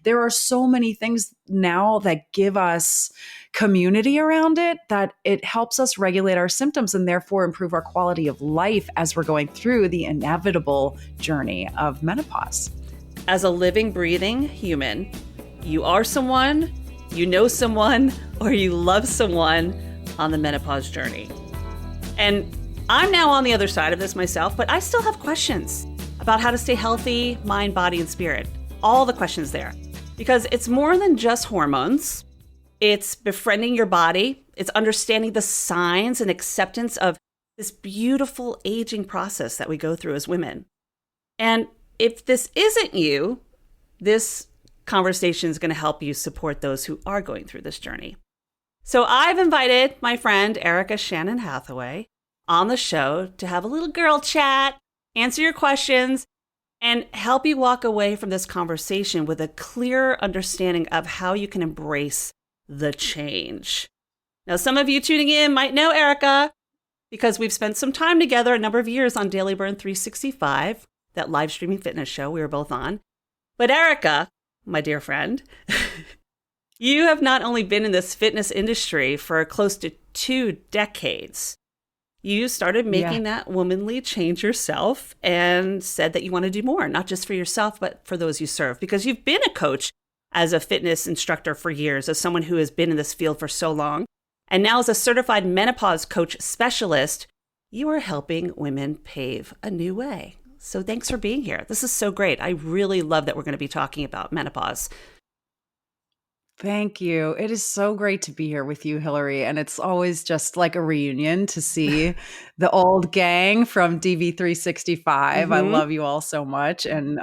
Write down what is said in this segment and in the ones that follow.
there are so many things now that give us community around it, that it helps us regulate our symptoms and therefore improve our quality of life as we're going through the inevitable journey of menopause. As a living, breathing human, you are someone, you know someone, or you love someone on the menopause journey. And I'm now on the other side of this myself, but I still have questions about how to stay healthy, mind, body, and spirit. All the questions there. Because it's more than just hormones. It's befriending your body. It's understanding the signs and acceptance of this beautiful aging process that we go through as women. And if this isn't you, this conversation is going to help you support those who are going through this journey. So I've invited my friend Erika Shannon-Hathaway on the show to have a little girl chat, answer your questions, and help you walk away from this conversation with a clear understanding of how you can embrace the change. Now, some of you tuning in might know Erika because we've spent some time together, a number of years on Daily Burn 365, that live streaming fitness show we were both on. But Erika, my dear friend, you have not only been in this fitness industry for close to 2 decades, you started making that womanly change yourself and said that you want to do more, not just for yourself, but for those you serve. Because you've been a coach as a fitness instructor for years, as someone who has been in this field for so long. And now as a certified menopause coach specialist, you are helping women pave a new way. So thanks for being here. This is so great. I really love that we're going to be talking about menopause. Thank you. It is so great to be here with you, Hilary. And it's always just like a reunion to see the old gang from DV365. I love you all so much. And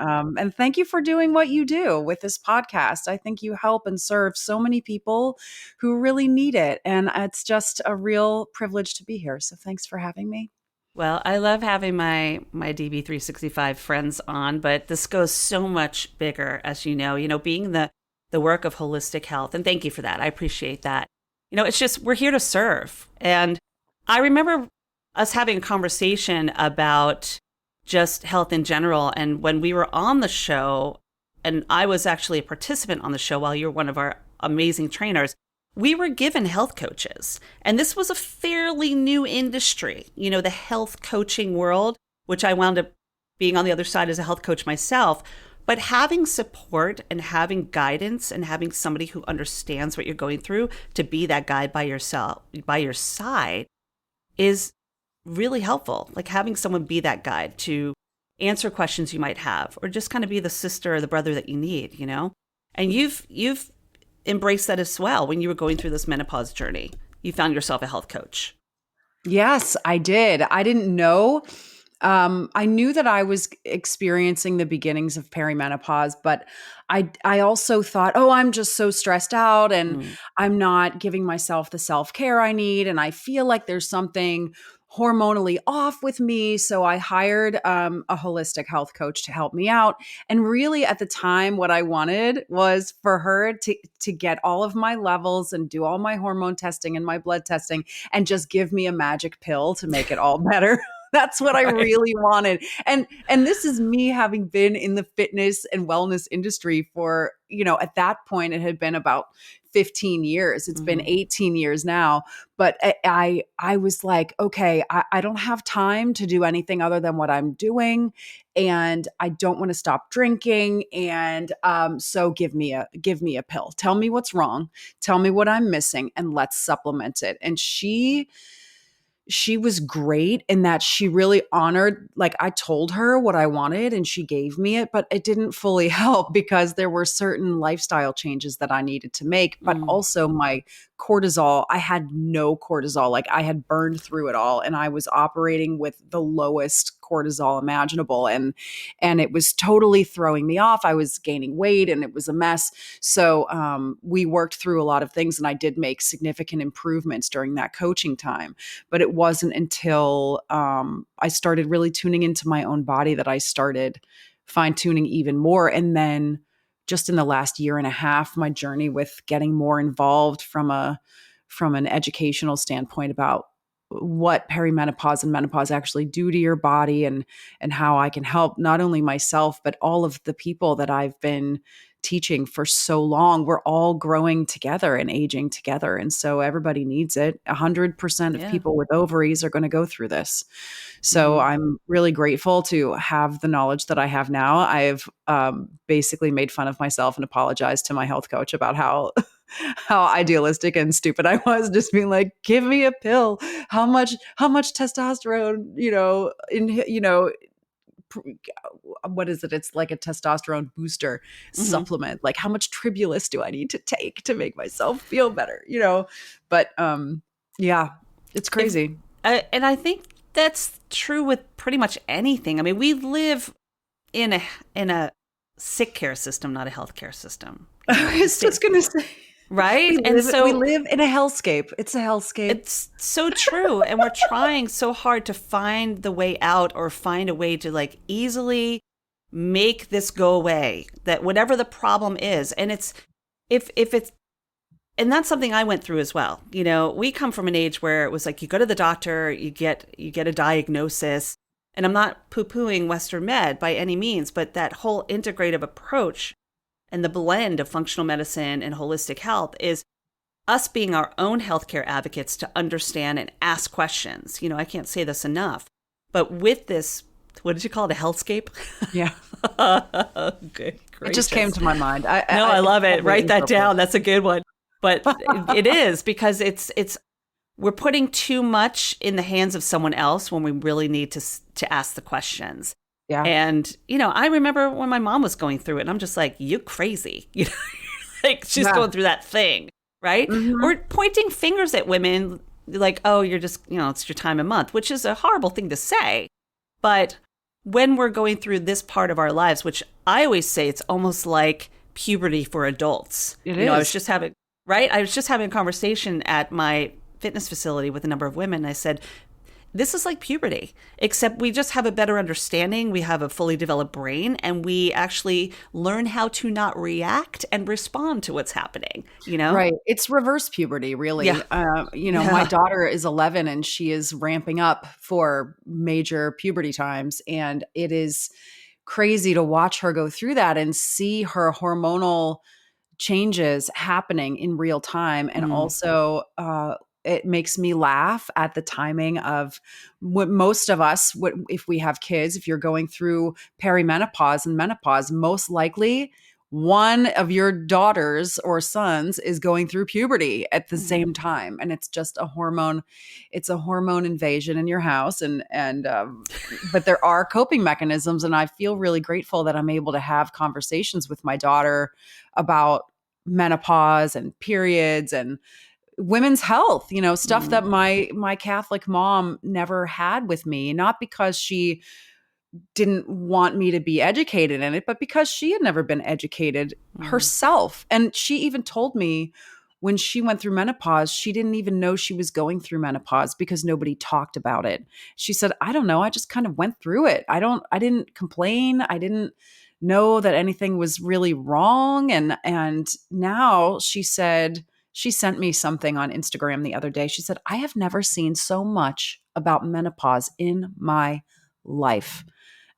thank you for doing what you do with this podcast. I think you help and serve so many people who really need it. And it's just a real privilege to be here. So thanks for having me. Well, I love having my DV365 friends on, but this goes so much bigger, as you know, being the work of holistic health. And thank you for that. I appreciate that. It's just, we're here to serve. And I remember us having a conversation about just health in general. And when we were on the show, and I was actually a participant on the show while you were one of our amazing trainers, we were given health coaches. And this was a fairly new industry, the health coaching world, which I wound up being on the other side as a health coach myself. But having support and having guidance and having somebody who understands what you're going through to be that guide by your side is really helpful. Like having someone be that guide to answer questions you might have, or just kind of be the sister or the brother that you need, And you've embraced that as well when you were going through this menopause journey. You found yourself a health coach. Yes, I did. I didn't know. I knew that I was experiencing the beginnings of perimenopause, but I also thought, I'm just so stressed out and I'm not giving myself the self-care I need. And I feel like there's something hormonally off with me. So I hired a holistic health coach to help me out. And really at the time, what I wanted was for her to get all of my levels and do all my hormone testing and my blood testing and just give me a magic pill to make it all better. That's what I really wanted. And this is me having been in the fitness and wellness industry for, at that point, it had been about 15 years. It's been 18 years now. But I was like, okay, I don't have time to do anything other than what I'm doing. And I don't want to stop drinking. And so give me a pill. Tell me what's wrong. Tell me what I'm missing and let's supplement it. And she was great in that she really honored, like I told her what I wanted and she gave me it, but it didn't fully help because there were certain lifestyle changes that I needed to make, but also my cortisol, I had no cortisol. Like I had burned through it all and I was operating with the lowest cortisol imaginable. And it was totally throwing me off. I was gaining weight and it was a mess. So we worked through a lot of things and I did make significant improvements during that coaching time. But it wasn't until I started really tuning into my own body that I started fine-tuning even more. And then just in the last year and a half, my journey with getting more involved from an educational standpoint about what perimenopause and menopause actually do to your body and how I can help not only myself, but all of the people that I've been teaching for so long. We're all growing together and aging together. And so everybody needs it. 100% of Yeah. people with ovaries are going to go through this. So Mhm. I'm really grateful to have the knowledge that I have now. I've basically made fun of myself and apologized to my health coach about how how idealistic and stupid I was, just being like, give me a pill. How much testosterone, pr- what is it? It's like a testosterone booster Mhm. supplement. Like, how much tribulus do I need to take to make myself feel better? But yeah, it's If crazy. and I think that's true with pretty much anything. I mean, we live in a sick care system, not a healthcare system. I was just gonna say, we Right? And live we so live in a hellscape. It's a hellscape. it's so true. And we're trying so hard to find the way out or find a way to like easily make this go away, that whatever the problem is. And it's, if it's, and that's something I went through as well. We come from an age where it was like you go to the doctor, you get a diagnosis. And I'm not poo-pooing Western med by any means, but that whole integrative approach and the blend of functional medicine and holistic health is us being our own healthcare advocates to understand and ask questions. I can't say this enough, but with this, what did you call it? A hellscape? Yeah. Good It just came gracious. to my mind. No, I love it. Probably Write that inappropriate. down. That's a good one. But it is, because we're putting too much in the hands of someone else when we really need to ask the questions. Yeah. And, I remember when my mom was going through it, and I'm just like, you crazy. Like she's Yeah. going through that thing, right? Mhm. Or pointing fingers at women like, oh, you're just, it's your time of month, which is a horrible thing to say. But when we're going through this part of our lives, which I always say it's almost like puberty for adults. It I was is. just having, right? I was just having a conversation at my fitness facility with a number of women. And I said, this is like puberty, except we just have a better understanding. We have a fully developed brain, and we actually learn how to not react and respond to what's happening, Right. It's reverse puberty, really. Yeah. My Yeah. daughter is 11 and she is ramping up for major puberty times. And it is crazy to watch her go through that and see her hormonal changes happening in real time. And Mm. also, it makes me laugh at the timing of what most of us, if we have kids, if you're going through perimenopause and menopause, most likely one of your daughters or sons is going through puberty at the Mhm. same time. And it's just it's a hormone invasion in your house. But there are coping mechanisms. And I feel really grateful that I'm able to have conversations with my daughter about menopause and periods and women's health, stuff that Mm. my Catholic mom never had with me, not because she didn't want me to be educated in it, but because she had never been educated Mm. herself. And she even told me when she went through menopause, she didn't even know she was going through menopause because nobody talked about it. She said, I don't know. I just kind of went through it. I didn't complain. I didn't know that anything was really wrong. And now she said, she sent me something on Instagram the other day. She said, I have never seen so much about menopause in my life.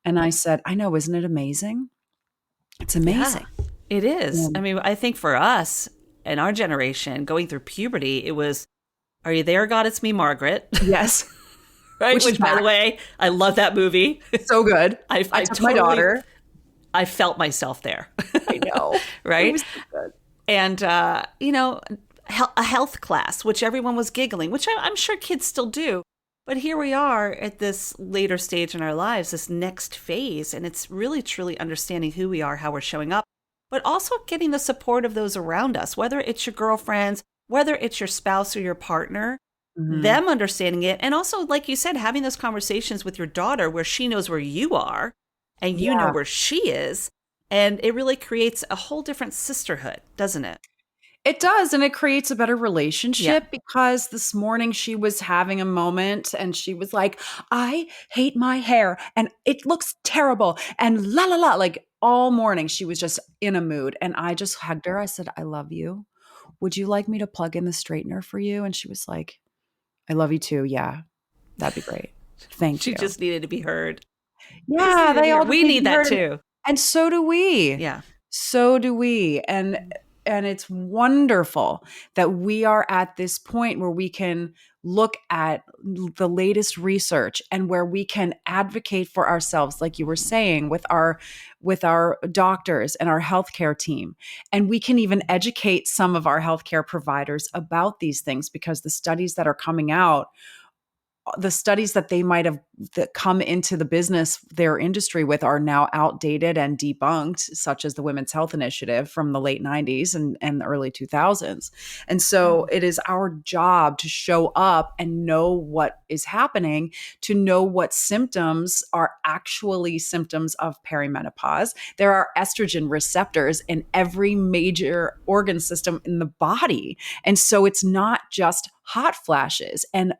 And I said, I know, isn't it amazing? It's Yeah, amazing. it is. I Um, mean, I think for us and our generation going through puberty, it was, are you there, God? It's me, Margaret. yes, Right? which is Which, by the back. way, I love that movie. So good. I I took my totally, daughter. I felt myself there. I know. It Right? was so good. And, a health class, which everyone was giggling, which I'm sure kids still do. But here we are at this later stage in our lives, this next phase. And it's really, truly understanding who we are, how we're showing up, but also getting the support of those around us, whether it's your girlfriends, whether it's your spouse or your partner, Mhm. them understanding it. And also, like you said, having those conversations with your daughter where she knows where you are and you know Yeah. where she is. And it really creates a whole different sisterhood, doesn't it? It does, and it creates a better Yeah. relationship because this morning she was having a moment and she was like, "I hate my hair and it looks terrible," and la la la, like all morning she was just in a mood, and I just hugged her. I said, "I love you. Would you like me to plug in the straightener for you?" And she was like, "I love you too. Yeah, that'd be great. Thank She you." just needed to be heard. Just Yeah, needed to they be all heard. just We need to need be that heard, too. and so do we. Yeah. So do we. And it's wonderful that we are at this point where we can look at the latest research and where we can advocate for ourselves, like you were saying, with our doctors and our healthcare team. And we can even educate some of our healthcare providers about these things, because the studies that are coming out, the studies that they might have that come into the business, their industry with, are now outdated and debunked, such as the Women's Health Initiative from the late 90s and the early 2000s. And so it is our job to show up and know what is happening, to know what symptoms are actually symptoms of perimenopause. There are estrogen receptors in every major organ system in the body. And so it's not just hot flashes. And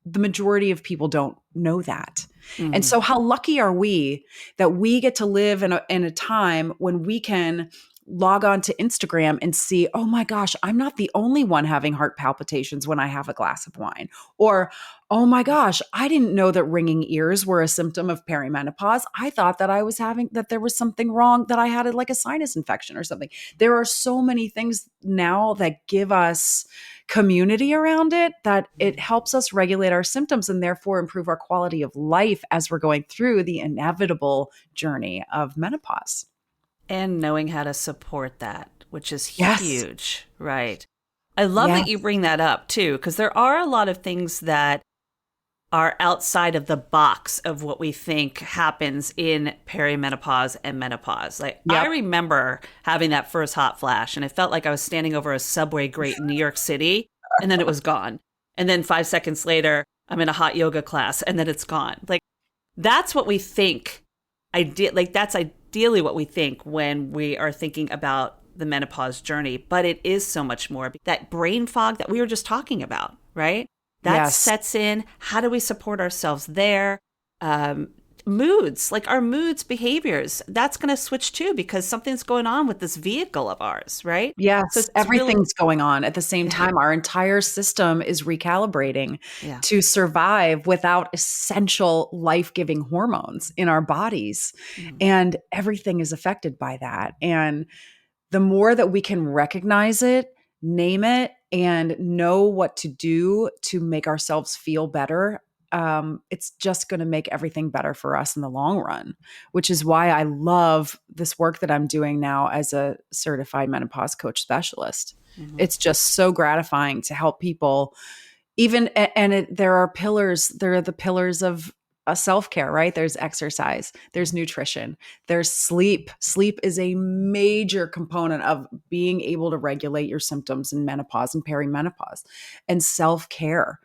the majority of people don't know that. Mm-hmm. And so how lucky are we that we get to live in a time when we can log on to Instagram and see, oh my gosh, I'm not the only one having heart palpitations when I have a glass of wine. Or, oh my gosh, I didn't know that ringing ears were a symptom of perimenopause. I thought that that there was something wrong, that I had like a sinus infection or something. There are so many things now that give us community around it, that it helps us regulate our symptoms and therefore improve our quality of life as we're going through the inevitable journey of menopause. And knowing how to support that, which is Yes. huge, right? I love Yes. that you bring that up too, because there are a lot of things that are outside of the box of what we think happens in perimenopause and menopause. Like, Yep. I remember having that first hot flash, and it felt like I was standing over a subway grate in New York City, and then it was gone. And then 5 seconds later, I'm in a hot yoga class, and then it's gone. Like, that's what we think. That's ideally what we think when we are thinking about the menopause journey, but it is so much more. That brain fog that we were just talking about, right? That Yes. sets in. How do we support ourselves there? Moods, like our moods, behaviors, that's going to switch too, because something's going on with this vehicle of ours, right? Yes, So it's everything's going on at the same time. Our entire system is recalibrating Yeah. to survive without essential life-giving hormones in our bodies. And everything is affected by that. And the more that we can recognize it, name it, and know what to do to make ourselves feel better, it's just going to make everything better for us in the long run, which is why I love this work that I'm doing now as a certified menopause coach specialist. It's just so gratifying to help people. There are the pillars of self-care, right? There's exercise, there's nutrition, there's sleep. Sleep is a major component of being able to regulate your symptoms in menopause and perimenopause. And self-care,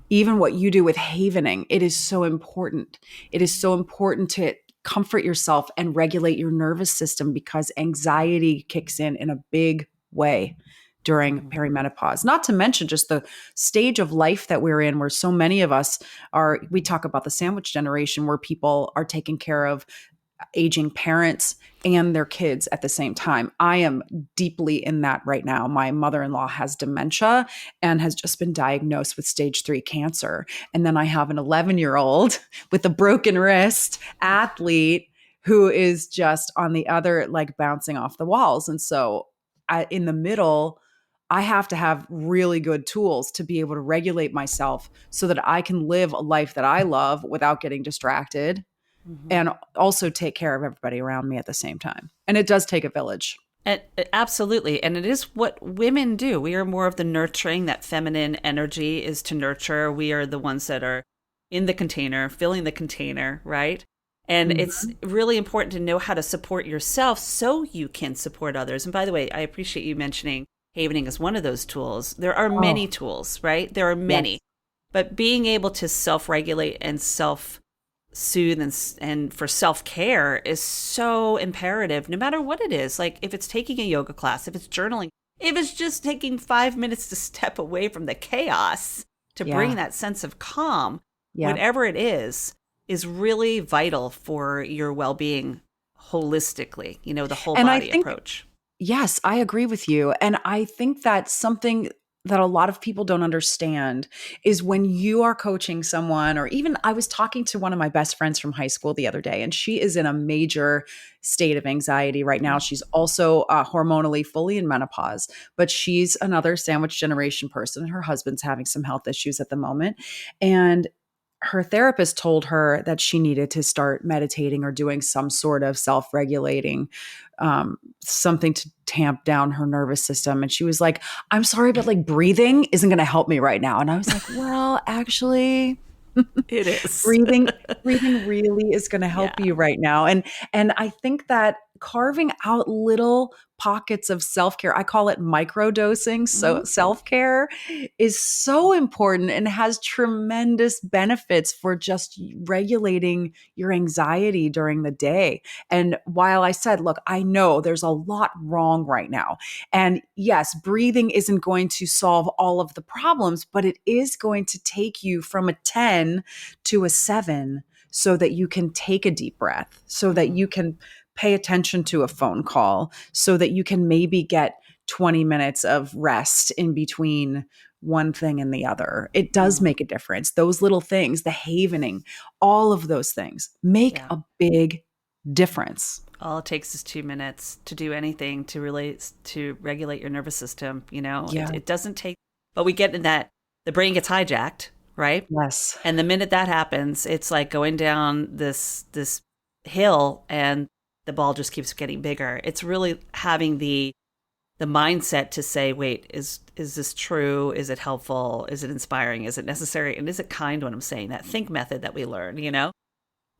even what you do with havening, it is so important. It is so important to comfort yourself and regulate your nervous system, because anxiety kicks in a big way during perimenopause. Not to mention just the stage of life that we're in, where so many of us we talk about the sandwich generation, where people are taking care of aging parents and their kids at the same time. I am deeply in that right now. My mother-in-law has dementia and has just been diagnosed with stage 3 cancer. And then I have an 11-year-old with a broken wrist athlete who is just on the other, like bouncing off the walls. And so in the middle, I have to have really good tools to be able to regulate myself so that I can live a life that I love without getting distracted, and also take care of everybody around me at the same time. And it does take a village. And absolutely. And it is what women do. We are more of the nurturing. That feminine energy is to nurture. We are the ones that are in the container, filling the container, right? And it's really important to know how to support yourself so you can support others. And by the way, I appreciate you mentioning havening as one of those tools. There are many tools, right? There are many. Yes. But being able to self-regulate and self-soothe and for self-care is so imperative, no matter what it is. Like if it's taking a yoga class, if it's journaling, if it's just taking 5 minutes to step away from the chaos to bring that sense of calm, whatever it is really vital for your well-being holistically, the whole body approach. Yes, I agree with you. And I think that's something that a lot of people don't understand is when you are coaching someone, or even I was talking to one of my best friends from high school the other day, and she is in a major state of anxiety right now. She's also hormonally fully in menopause, but she's another sandwich generation person, and her husband's having some health issues at the moment. And her therapist told her that she needed to start meditating or doing some sort of self-regulating, something to tamp down her nervous system. And she was like, I'm sorry, but like breathing isn't going to help me right now. And I was like, well, actually, It is. breathing really is going to help you right now. And I think that carving out little pockets of self-care, I call it microdosing, so self-care is so important and has tremendous benefits for just regulating your anxiety during the day. And while I said, look, I know there's a lot wrong right now, and yes, breathing isn't going to solve all of the problems, but it is going to take you from a 10 to a 7 so that you can take a deep breath, so that you can pay attention to a phone call, so that you can maybe get 20 minutes of rest in between one thing and the other. It does make a difference. Those little things, the havening, all of those things make a big difference. All it takes is 2 minutes to do anything to regulate your nervous system. It doesn't take, but we get in that, the brain gets hijacked, right? Yes. And the minute that happens, it's like going down this hill and the ball just keeps getting bigger. It's really having the mindset to say, wait, is this true? Is it helpful? Is it inspiring? Is it necessary? And is it kind when I'm saying that? Think method that we learn,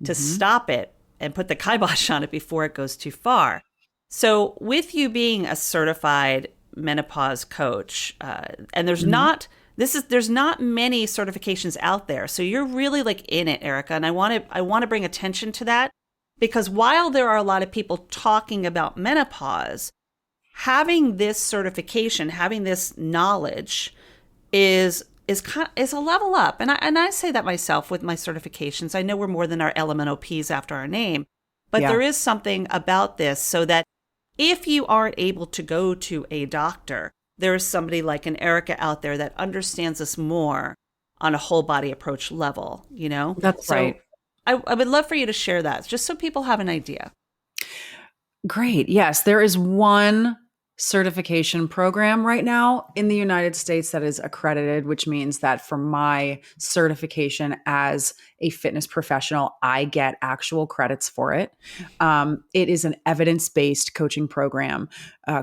to stop it and put the kibosh on it before it goes too far. So with you being a certified menopause coach, and there's not many certifications out there. So you're really like in it, Erika. And I want to bring attention to that, because while there are a lot of people talking about menopause, having this certification, having this knowledge is a level up. And I say that myself with my certifications. I know we're more than our elemental P's after our name, but there is something about this, so that if you aren't able to go to a doctor, there is somebody like an Erika out there that understands us more on a whole body approach level, That's right. I would love for you to share that, just so people have an idea. Great. Yes, there is one certification program right now in the United States that is accredited, which means that for my certification as a fitness professional, I get actual credits for it. It is an evidence-based coaching program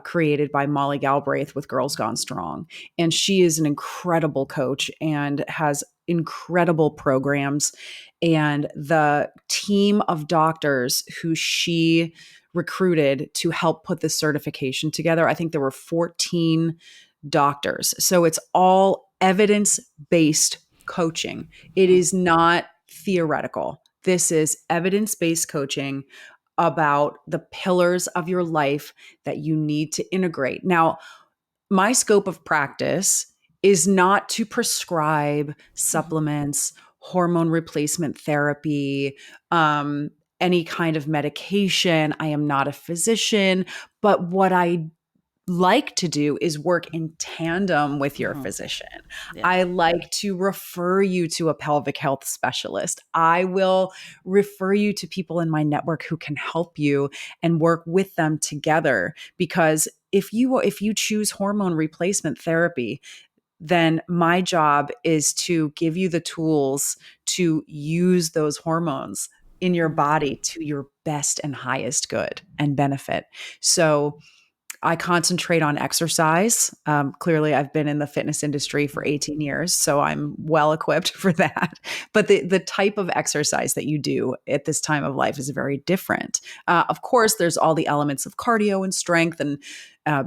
created by Molly Galbraith with Girls Gone Strong. And she is an incredible coach and has incredible programs. And the team of doctors who she recruited to help put this certification together, I think there were 14 doctors. So it's all evidence-based coaching. It is not theoretical. This is evidence-based coaching about the pillars of your life that you need to integrate. Now, my scope of practice is not to prescribe supplements, hormone replacement therapy, any kind of medication. I am not a physician, but what I like to do is work in tandem with your physician. Yeah. I like to refer you to a pelvic health specialist. I will refer you to people in my network who can help you and work with them together. Because if you choose hormone replacement therapy, then my job is to give you the tools to use those hormones in your body to your best and highest good and benefit. So I concentrate on exercise. Clearly, I've been in the fitness industry for 18 years, so I'm well equipped for that. But the type of exercise that you do at this time of life is very different. Of course, there's all the elements of cardio and strength and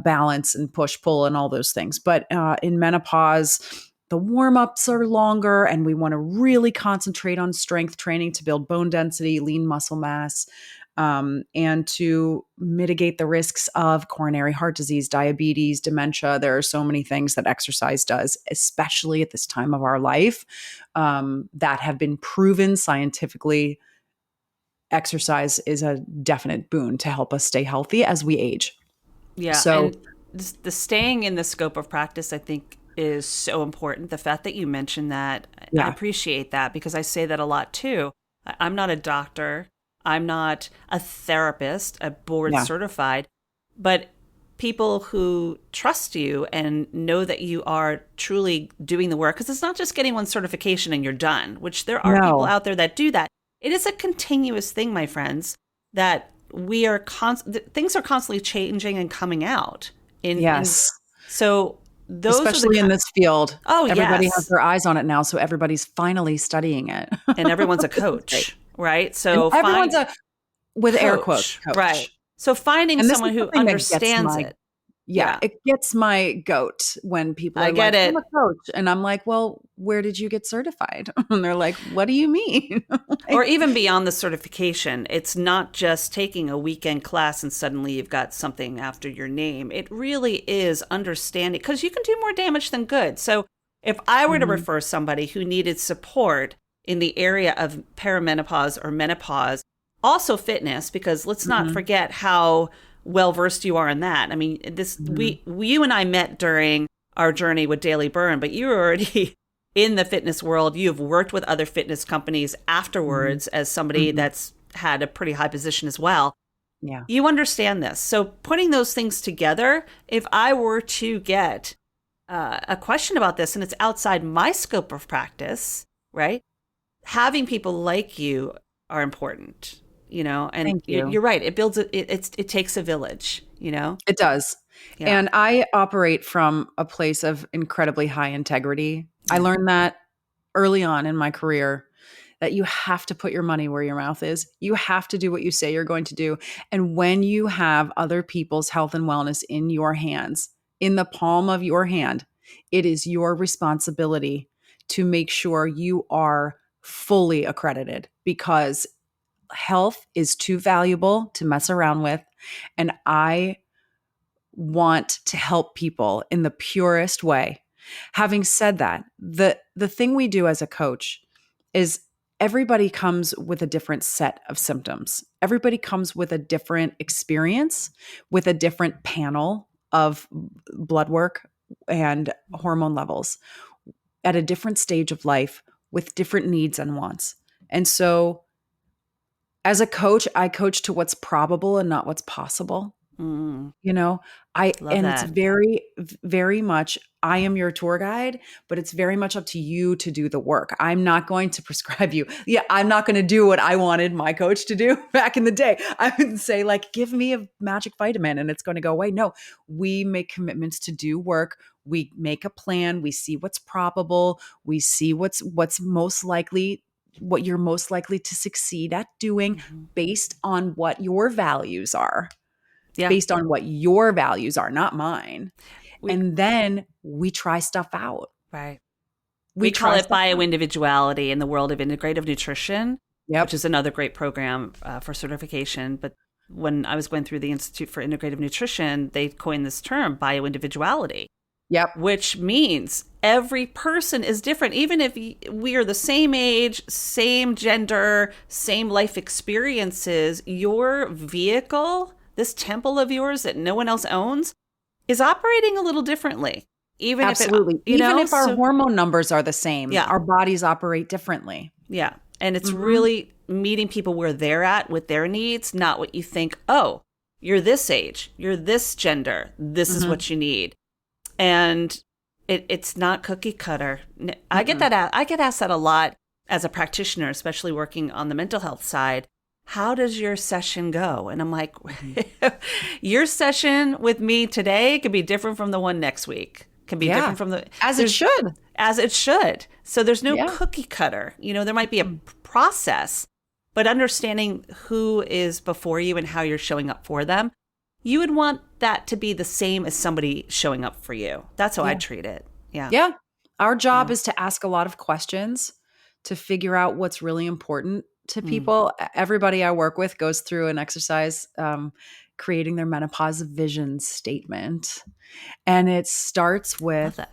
balance and push-pull and all those things. But in menopause, the warm-ups are longer, and we want to really concentrate on strength training to build bone density, lean muscle mass, and to mitigate the risks of coronary heart disease, diabetes, dementia. There are so many things that exercise does, especially at this time of our life, that have been proven scientifically. Exercise is a definite boon to help us stay healthy as we age. Yeah. So and the staying in the scope of practice, I think, is so important. The fact that you mentioned that, I Yeah. appreciate that because I say that a lot too. I'm not a doctor. I'm not a therapist, a board Yeah. certified, but people who trust you and know that you are truly doing the work, because it's not just getting one certification and you're done, which there are people No. out there that do that. It is a continuous thing, my friends, that we are things are constantly changing and coming out. Yes. So those are the Especially in this field. oh Everybody has yes, their eyes on it now, so everybody's finally studying it. and everyone's a Which is great. coach, right? And So everyone's find a, with air quotes, coach, right? coach. So finding And this is someone who something that gets understands my, it, yeah, yeah, it gets my goat when people I are get like, I'm a it. coach. And I'm like, well, where did you get certified? And they're like, what do you mean? Or Like, even beyond the certification, it's not just taking a weekend class and suddenly you've got something after your name. It really is understanding, because you can do more damage than good. So if I were to mhm, refer somebody who needed support in the area of perimenopause or menopause, also fitness, because let's not mhm, forget how well versed you are in that. I mean, mhm, you and I met during our journey with Daily Burn, but you were already in the fitness world. You've worked with other fitness companies mhm, afterwards as somebody mhm. that's had a pretty high position as well. Yeah. You understand this. So putting those things together, if I were to get a question about this and it's outside my scope of practice, right? Having people like you are important, and Thank you. you're right. It builds, it takes a village. It does. Yeah. And I operate from a place of incredibly high integrity. I Yeah. learned that early on in my career, that you have to put your money where your mouth is. You have to do what you say you're going to do. And when you have other people's health and wellness in your hands, in the palm of your hand, it is your responsibility to make sure you are fully accredited, because health is too valuable to mess around with. And I want to help people in the purest way. Having said that, the thing we do as a coach is everybody comes with a different set of symptoms. Everybody comes with a different experience, with a different panel of blood work and hormone levels at a different stage of life with different needs and wants. And so as a coach, I coach to what's probable and not what's possible. Mm, You know, I love and it's that. very much I am your tour guide, but it's very much up to you to do the work. I'm not going to prescribe you. Yeah, I'm not going to do what I wanted my coach to do back in the day. I would say like, give me a magic vitamin and it's going to go away. No, we make commitments to do work. We make a plan. We see what's probable. We see what's most likely, what you're most likely to succeed at doing Mhm. based on what your values are, Yeah. based on what your values are, not mine. We And then we try stuff out. right. We We call try it stuff out. bioindividuality in the world of integrative nutrition, which Yep. is another great program for certification. But when I was going through the Institute for Integrative Nutrition, they coined this term bioindividuality, Yep. which means every person is different. Even if we are the same age, same gender, same life experiences, your vehicle, this temple of yours that no one else owns, is operating a little differently. Even if it, Absolutely. Even if our so hormone numbers are the same, yeah, our bodies operate differently. yeah. And it's Mhm. really meeting people where they're at with their needs, not what you think, oh, you're this age, you're this gender, this is Mhm. what you need. And it's not cookie cutter. I get Mm-mm. that. I get asked that a lot as a practitioner, especially working on the mental health side. How does your session go? And I'm like, Mhm. your session with me today could be different from the one next week. Can be Yeah. different from the As it there's should. as it should. So there's no Yeah. cookie cutter. There might be a Mm. process, but understanding who is before you and how you're showing up for them, you would want that to be the same as somebody showing up for you. That's how I Yeah. treat it. Yeah. Yeah. Our job Yeah. is to ask a lot of questions to figure out what's really important to Mm. people. Everybody I work with goes through an exercise, creating their menopause vision statement. And it starts Love with that.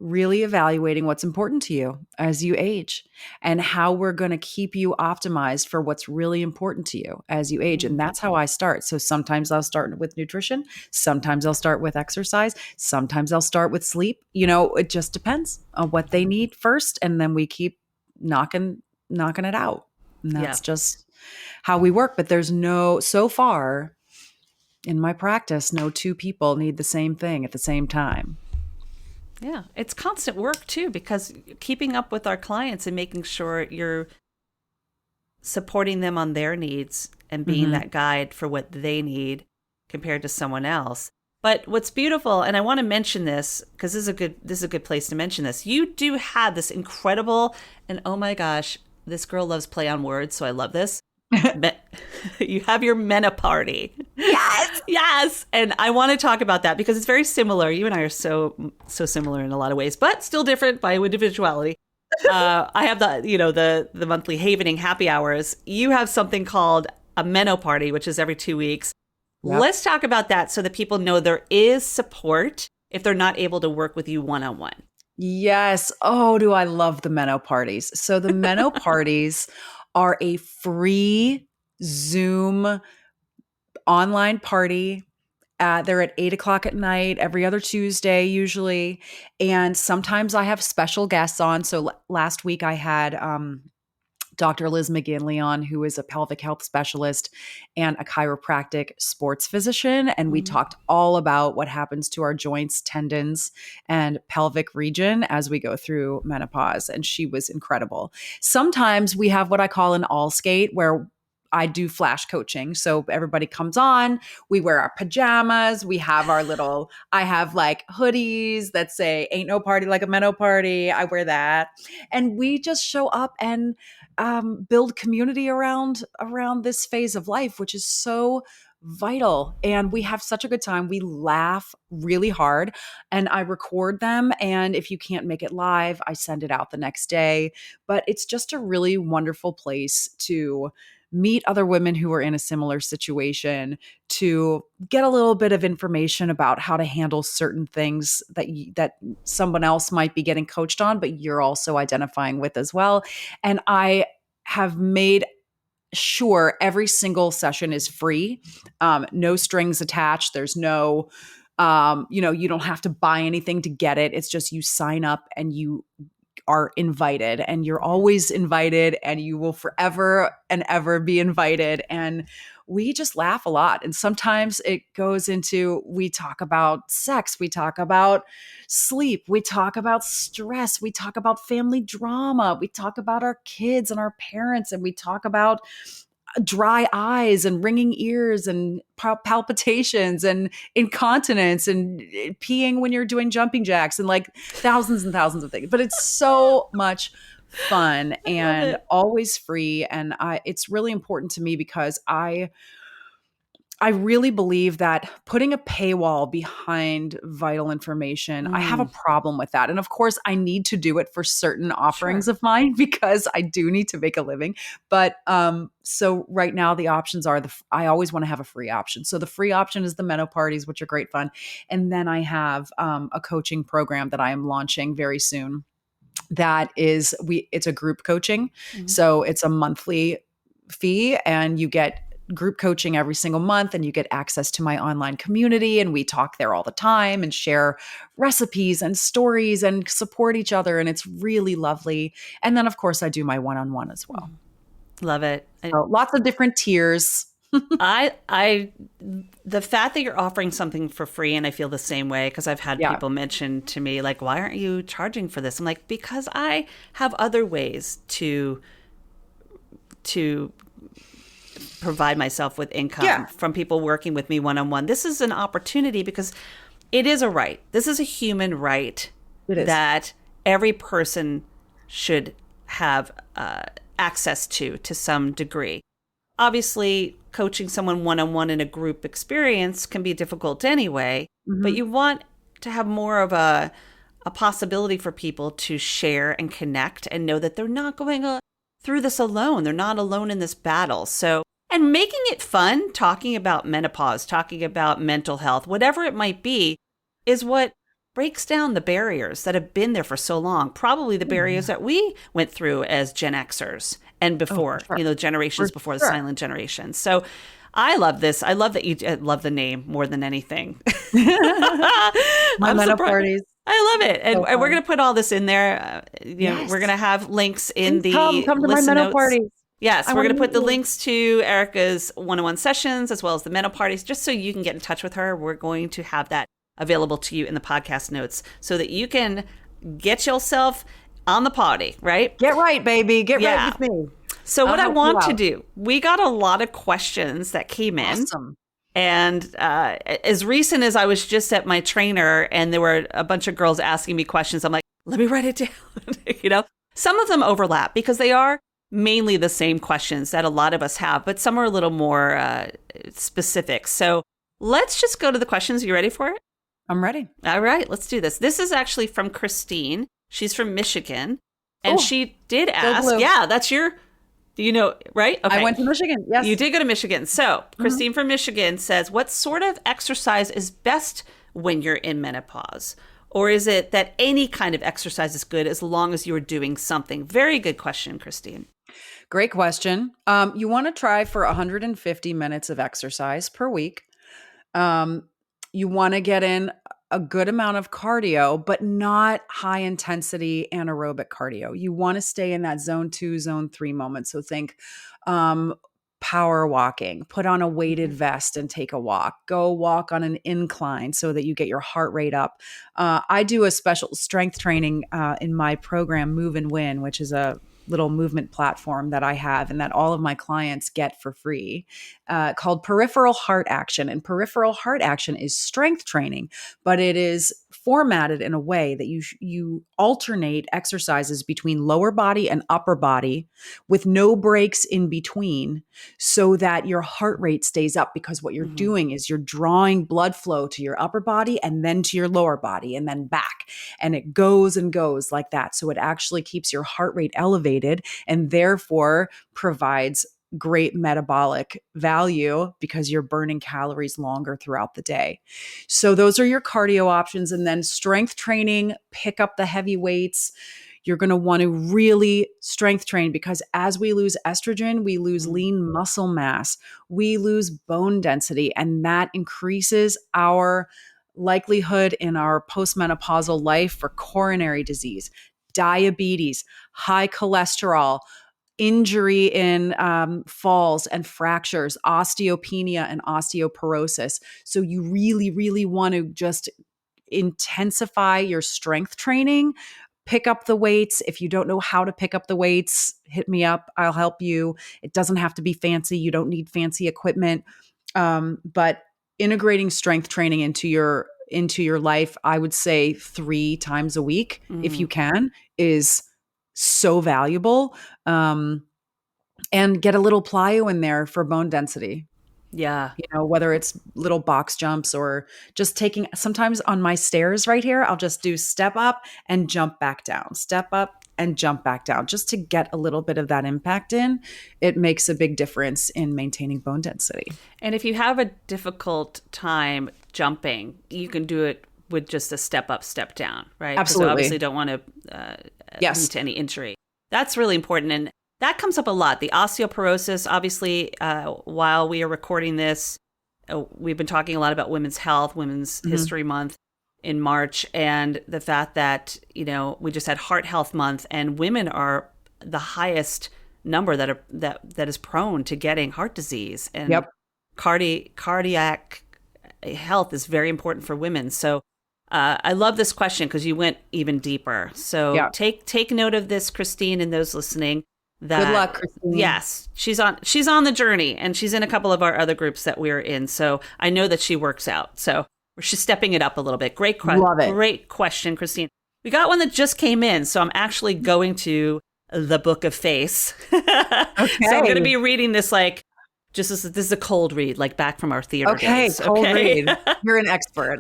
really evaluating what's important to you as you age and how we're going to keep you optimized for what's really important to you as you age. And that's how I start. So sometimes I'll start with nutrition. Sometimes I'll start with exercise. Sometimes I'll start with sleep. It just depends on what they need first. And then we keep knocking it out. And that's just how we work. But there's so far in my practice, no two people need the same thing at the same time. Yeah, it's constant work too, because keeping up with our clients and making sure you're supporting them on their needs and being that guide for what they need compared to someone else. But what's beautiful, and I want to mention this because this is a good place to mention this. You do have this incredible, and oh my gosh, this girl loves play on words, so I love this. You have your Menopause. Yes. And I want to talk about that because it's very similar. You and I are so similar in a lot of ways, but still different by individuality. I have the monthly Havening happy hours. You have something called a Menopause, which is every 2 weeks. Yep. Let's talk about that so that people know there is support if they're not able to work with you one-on-one. Yes. Oh, do I love the Menopause. So the Menopause are a free Zoom online party. They're at 8:00 at night, every other Tuesday, usually. And sometimes I have special guests on. So last week I had Dr. Liz McGinley on, who is a pelvic health specialist and a chiropractic sports physician. And we talked all about what happens to our joints, tendons, and pelvic region as we go through menopause. And she was incredible. Sometimes we have what I call an all skate, where I do flash coaching. So everybody comes on, we wear our pajamas, we have I have like hoodies that say ain't no party like a Menopause party. I wear that. And we just show up and build community around this phase of life, which is so vital. And we have such a good time. We laugh really hard, and I record them. And if you can't make it live, I send it out the next day. But it's just a really wonderful place to meet other women who are in a similar situation, to get a little bit of information about how to handle certain things that someone else might be getting coached on, but you're also identifying with as well. And I have made sure every single session is free, no strings attached. There's no, you don't have to buy anything to get it. It's just you sign up and you are invited, and you're always invited, and you will forever and ever be invited. And we just laugh a lot. And sometimes it goes into, we talk about sex, we talk about sleep, we talk about stress, we talk about family drama, we talk about our kids and our parents, and we talk about dry eyes and ringing ears and palpitations and incontinence and peeing when you're doing jumping jacks and like thousands and thousands of things. But it's so much fun and always free. And it's really important to me because I really believe that putting a paywall behind vital information, I have a problem with that. And of course, I need to do it for certain offerings of mine because I do need to make a living. But so right now the options are I always want to have a free option. So the free option is the Menopause, which are great fun. And then I have a coaching program that I am launching very soon. That is, it's a group coaching. So it's a monthly fee, and you get group coaching every single month, and you get access to my online community, and we talk there all the time and share recipes and stories and support each other, and it's really lovely. And then of course I do my one-on-one as well. Love it. So lots of different tiers. I the fact that you're offering something for free, and I feel the same way, because I've had people mention to me like, why aren't you charging for this? I'm like, because I have other ways to provide myself with income from people working with me one-on-one. This is an opportunity because it is a right. This is a human right that every person should have access to some degree. Obviously, coaching someone one-on-one in a group experience can be difficult anyway, but you want to have more of a possibility for people to share and connect and know that they're not going through this alone. They're not alone in this battle. So, and making it fun, talking about menopause, talking about mental health, whatever it might be, is what breaks down the barriers that have been there for so long, probably the barriers that we went through as Gen Xers and before, generations before the silent generation. So I love this. I love that you love the name more than anything. My Menopause. I love it. And we're going to put all this in there. We're going to have links in the come to my listen notes. Menopause. Yes, we're going to put the links to Erika's one-on-one sessions as well as the Menopause, just so you can get in touch with her. We're going to have that available to you in the podcast notes so that you can get yourself on the potty, right? Get right, baby. Get right with me. So what I want to do, we got a lot of questions that came in. Awesome. And as recent as I was just at my trainer and there were a bunch of girls asking me questions, I'm like, let me write it down. Some of them overlap because they are mainly the same questions that a lot of us have, but some are a little more specific. So let's just go to the questions. Are you ready for it? I'm ready. All right, let's do this. This is actually from Christine. She's from Michigan. And she did ask, that's your, right? Okay. I went to Michigan. Yes. You did go to Michigan. So Christine from Michigan says, what sort of exercise is best when you're in menopause? Or is it that any kind of exercise is good as long as you're doing something? Very good question, Christine. Great question. You want to try for 150 minutes of exercise per week. You want to get in a good amount of cardio, but not high intensity anaerobic cardio. You want to stay in that zone 2, zone 3 moment. So think power walking, put on a weighted vest and take a walk, go walk on an incline so that you get your heart rate up. I do a special strength training in my program, Move and Win, which is a little movement platform that I have and that all of my clients get for free, called Peripheral Heart Action. And Peripheral Heart Action is strength training, but it is formatted in a way that you alternate exercises between lower body and upper body with no breaks in between so that your heart rate stays up, because what you're doing is you're drawing blood flow to your upper body and then to your lower body and then back. And it goes and goes like that. So it actually keeps your heart rate elevated and therefore provides great metabolic value because you're burning calories longer throughout the day. So those are your cardio options. And then strength training, pick up the heavy weights. You're going to want to really strength train because as we lose estrogen, we lose lean muscle mass, we lose bone density, and that increases our likelihood in our postmenopausal life for coronary disease, diabetes, high cholesterol, injury in falls and fractures, osteopenia and osteoporosis. So you really, really want to just intensify your strength training, pick up the weights. If you don't know how to pick up the weights, hit me up. I'll help you. It doesn't have to be fancy. You don't need fancy equipment. But integrating strength training into your life, I would say 3 times a week, if you can, is so valuable. And get a little plyo in there for bone density. Yeah. Whether it's little box jumps or just taking, sometimes on my stairs right here, I'll just do step up and jump back down, step up and jump back down, just to get a little bit of that impact in. It makes a big difference in maintaining bone density. And if you have a difficult time jumping, you can do it with just a step up, step down, right? Absolutely. Because obviously don't want to lead to any injury. That's really important. And that comes up a lot. The osteoporosis, obviously, while we are recording this, we've been talking a lot about women's health, Women's History Month in March, and the fact that, we just had Heart Health Month, and women are the highest number that is prone to getting heart disease. And cardiac health is very important for women. So I love this question because you went even deeper. So take note of this, Christine, and those listening. Good luck, Christine. Yes, she's on the journey, and she's in a couple of our other groups that we're in. So I know that she works out. So she's stepping it up a little bit. Great question. Love it. Great question, Christine. We got one that just came in, so I'm actually going to the Book of Face. Okay. So I'm going to be reading this this is a cold read, back from our theater days. Cold read. You're an expert.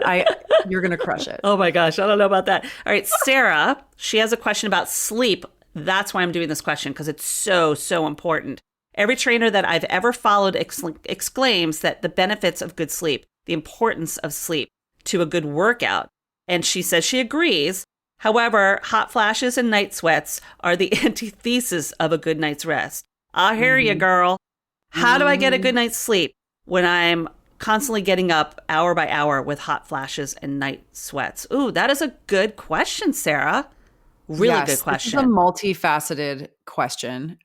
You're going to crush it. Oh my gosh, I don't know about that. All right, Sarah, she has a question about sleep. That's why I'm doing this question, because it's so, so important. Every trainer that I've ever followed exclaims that the benefits of good sleep, the importance of sleep to a good workout, And she says she agrees. However, hot flashes and night sweats are the antithesis of a good night's rest. I hear you, girl. How do I get a good night's sleep when I'm constantly getting up hour by hour with hot flashes and night sweats? Ooh, that is a good question, Sarah. Really good question. This is a multifaceted question.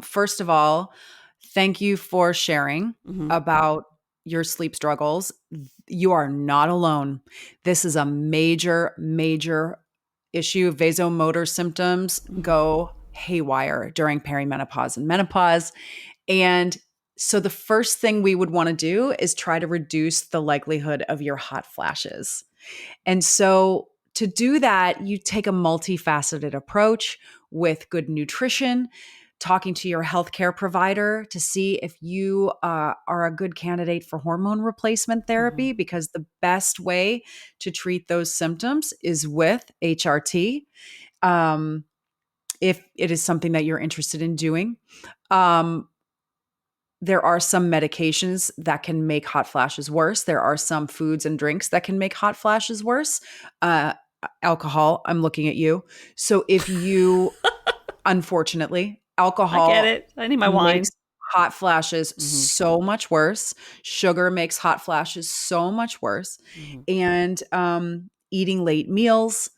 First of all, thank you for sharing about your sleep struggles. You are not alone. This is a major, major issue. Vasomotor symptoms go haywire during perimenopause and menopause. And so the first thing we would want to do is try to reduce the likelihood of your hot flashes. And so to do that, you take a multifaceted approach with good nutrition, talking to your healthcare provider to see if you are a good candidate for hormone replacement therapy, because the best way to treat those symptoms is with HRT. If it is something that you're interested in doing. There are some medications that can make hot flashes worse. There are some foods and drinks that can make hot flashes worse. Alcohol, I'm looking at you. So if you, unfortunately, alcohol I get it. I need my wine. Makes hot flashes so much worse. Sugar makes hot flashes so much worse. And eating late meals,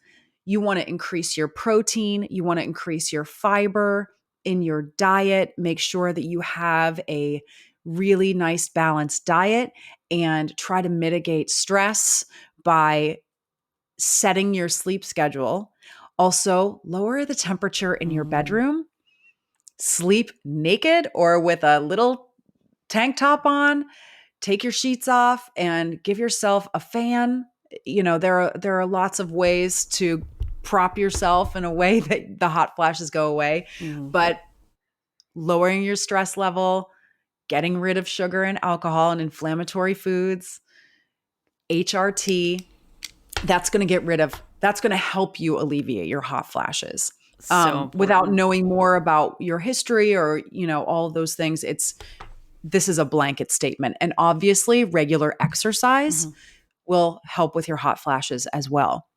you want to increase your protein. You want to increase your fiber in your diet. Make sure that you have a really nice balanced diet and try to mitigate stress by setting your sleep schedule. Also, lower the temperature in your bedroom. Sleep naked or with a little tank top on. Take your sheets off and give yourself a fan. You know, there are lots of ways to prop yourself in a way that the hot flashes go away. But lowering your stress level, getting rid of sugar and alcohol and inflammatory foods, HRT, that's going to help you alleviate your hot flashes. Without knowing more about your history or, all of those things, this is a blanket statement. And obviously regular exercise will help with your hot flashes as well.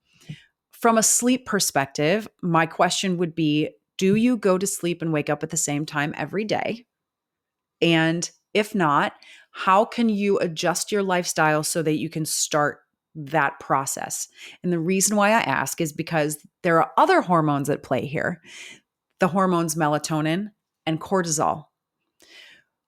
From a sleep perspective, my question would be, do you go to sleep and wake up at the same time every day? And if not, how can you adjust your lifestyle so that you can start that process? And the reason why I ask is because there are other hormones at play here. The hormones melatonin and cortisol.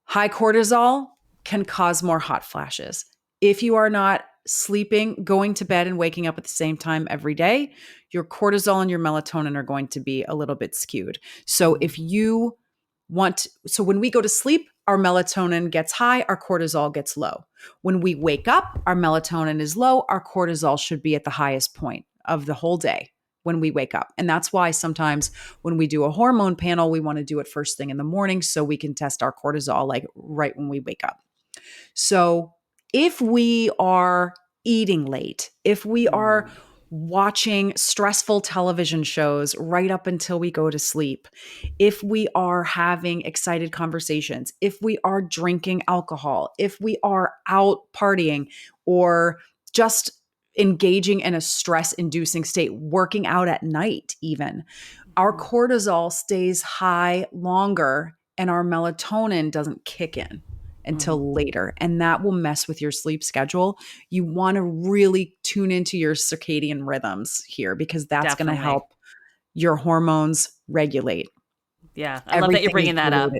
High cortisol can cause more hot flashes. If you are not sleeping, going to bed and waking up at the same time every day, your cortisol and your melatonin are going to be a little bit skewed. So so when we go to sleep, our melatonin gets high, our cortisol gets low. When we wake up, our melatonin is low, our cortisol should be at the highest point of the whole day when we wake up. And that's why sometimes when we do a hormone panel, we want to do it first thing in the morning so we can test our cortisol like right when we wake up. So if we are eating late, if we are watching stressful television shows right up until we go to sleep, if we are having excited conversations, if we are drinking alcohol, if we are out partying or just engaging in a stress-inducing state, working out at night even, our cortisol stays high longer and our melatonin doesn't kick in until later. And that will mess with your sleep schedule. You want to really tune into your circadian rhythms here because that's going to help your hormones regulate. Yeah. I love that you're bringing that up.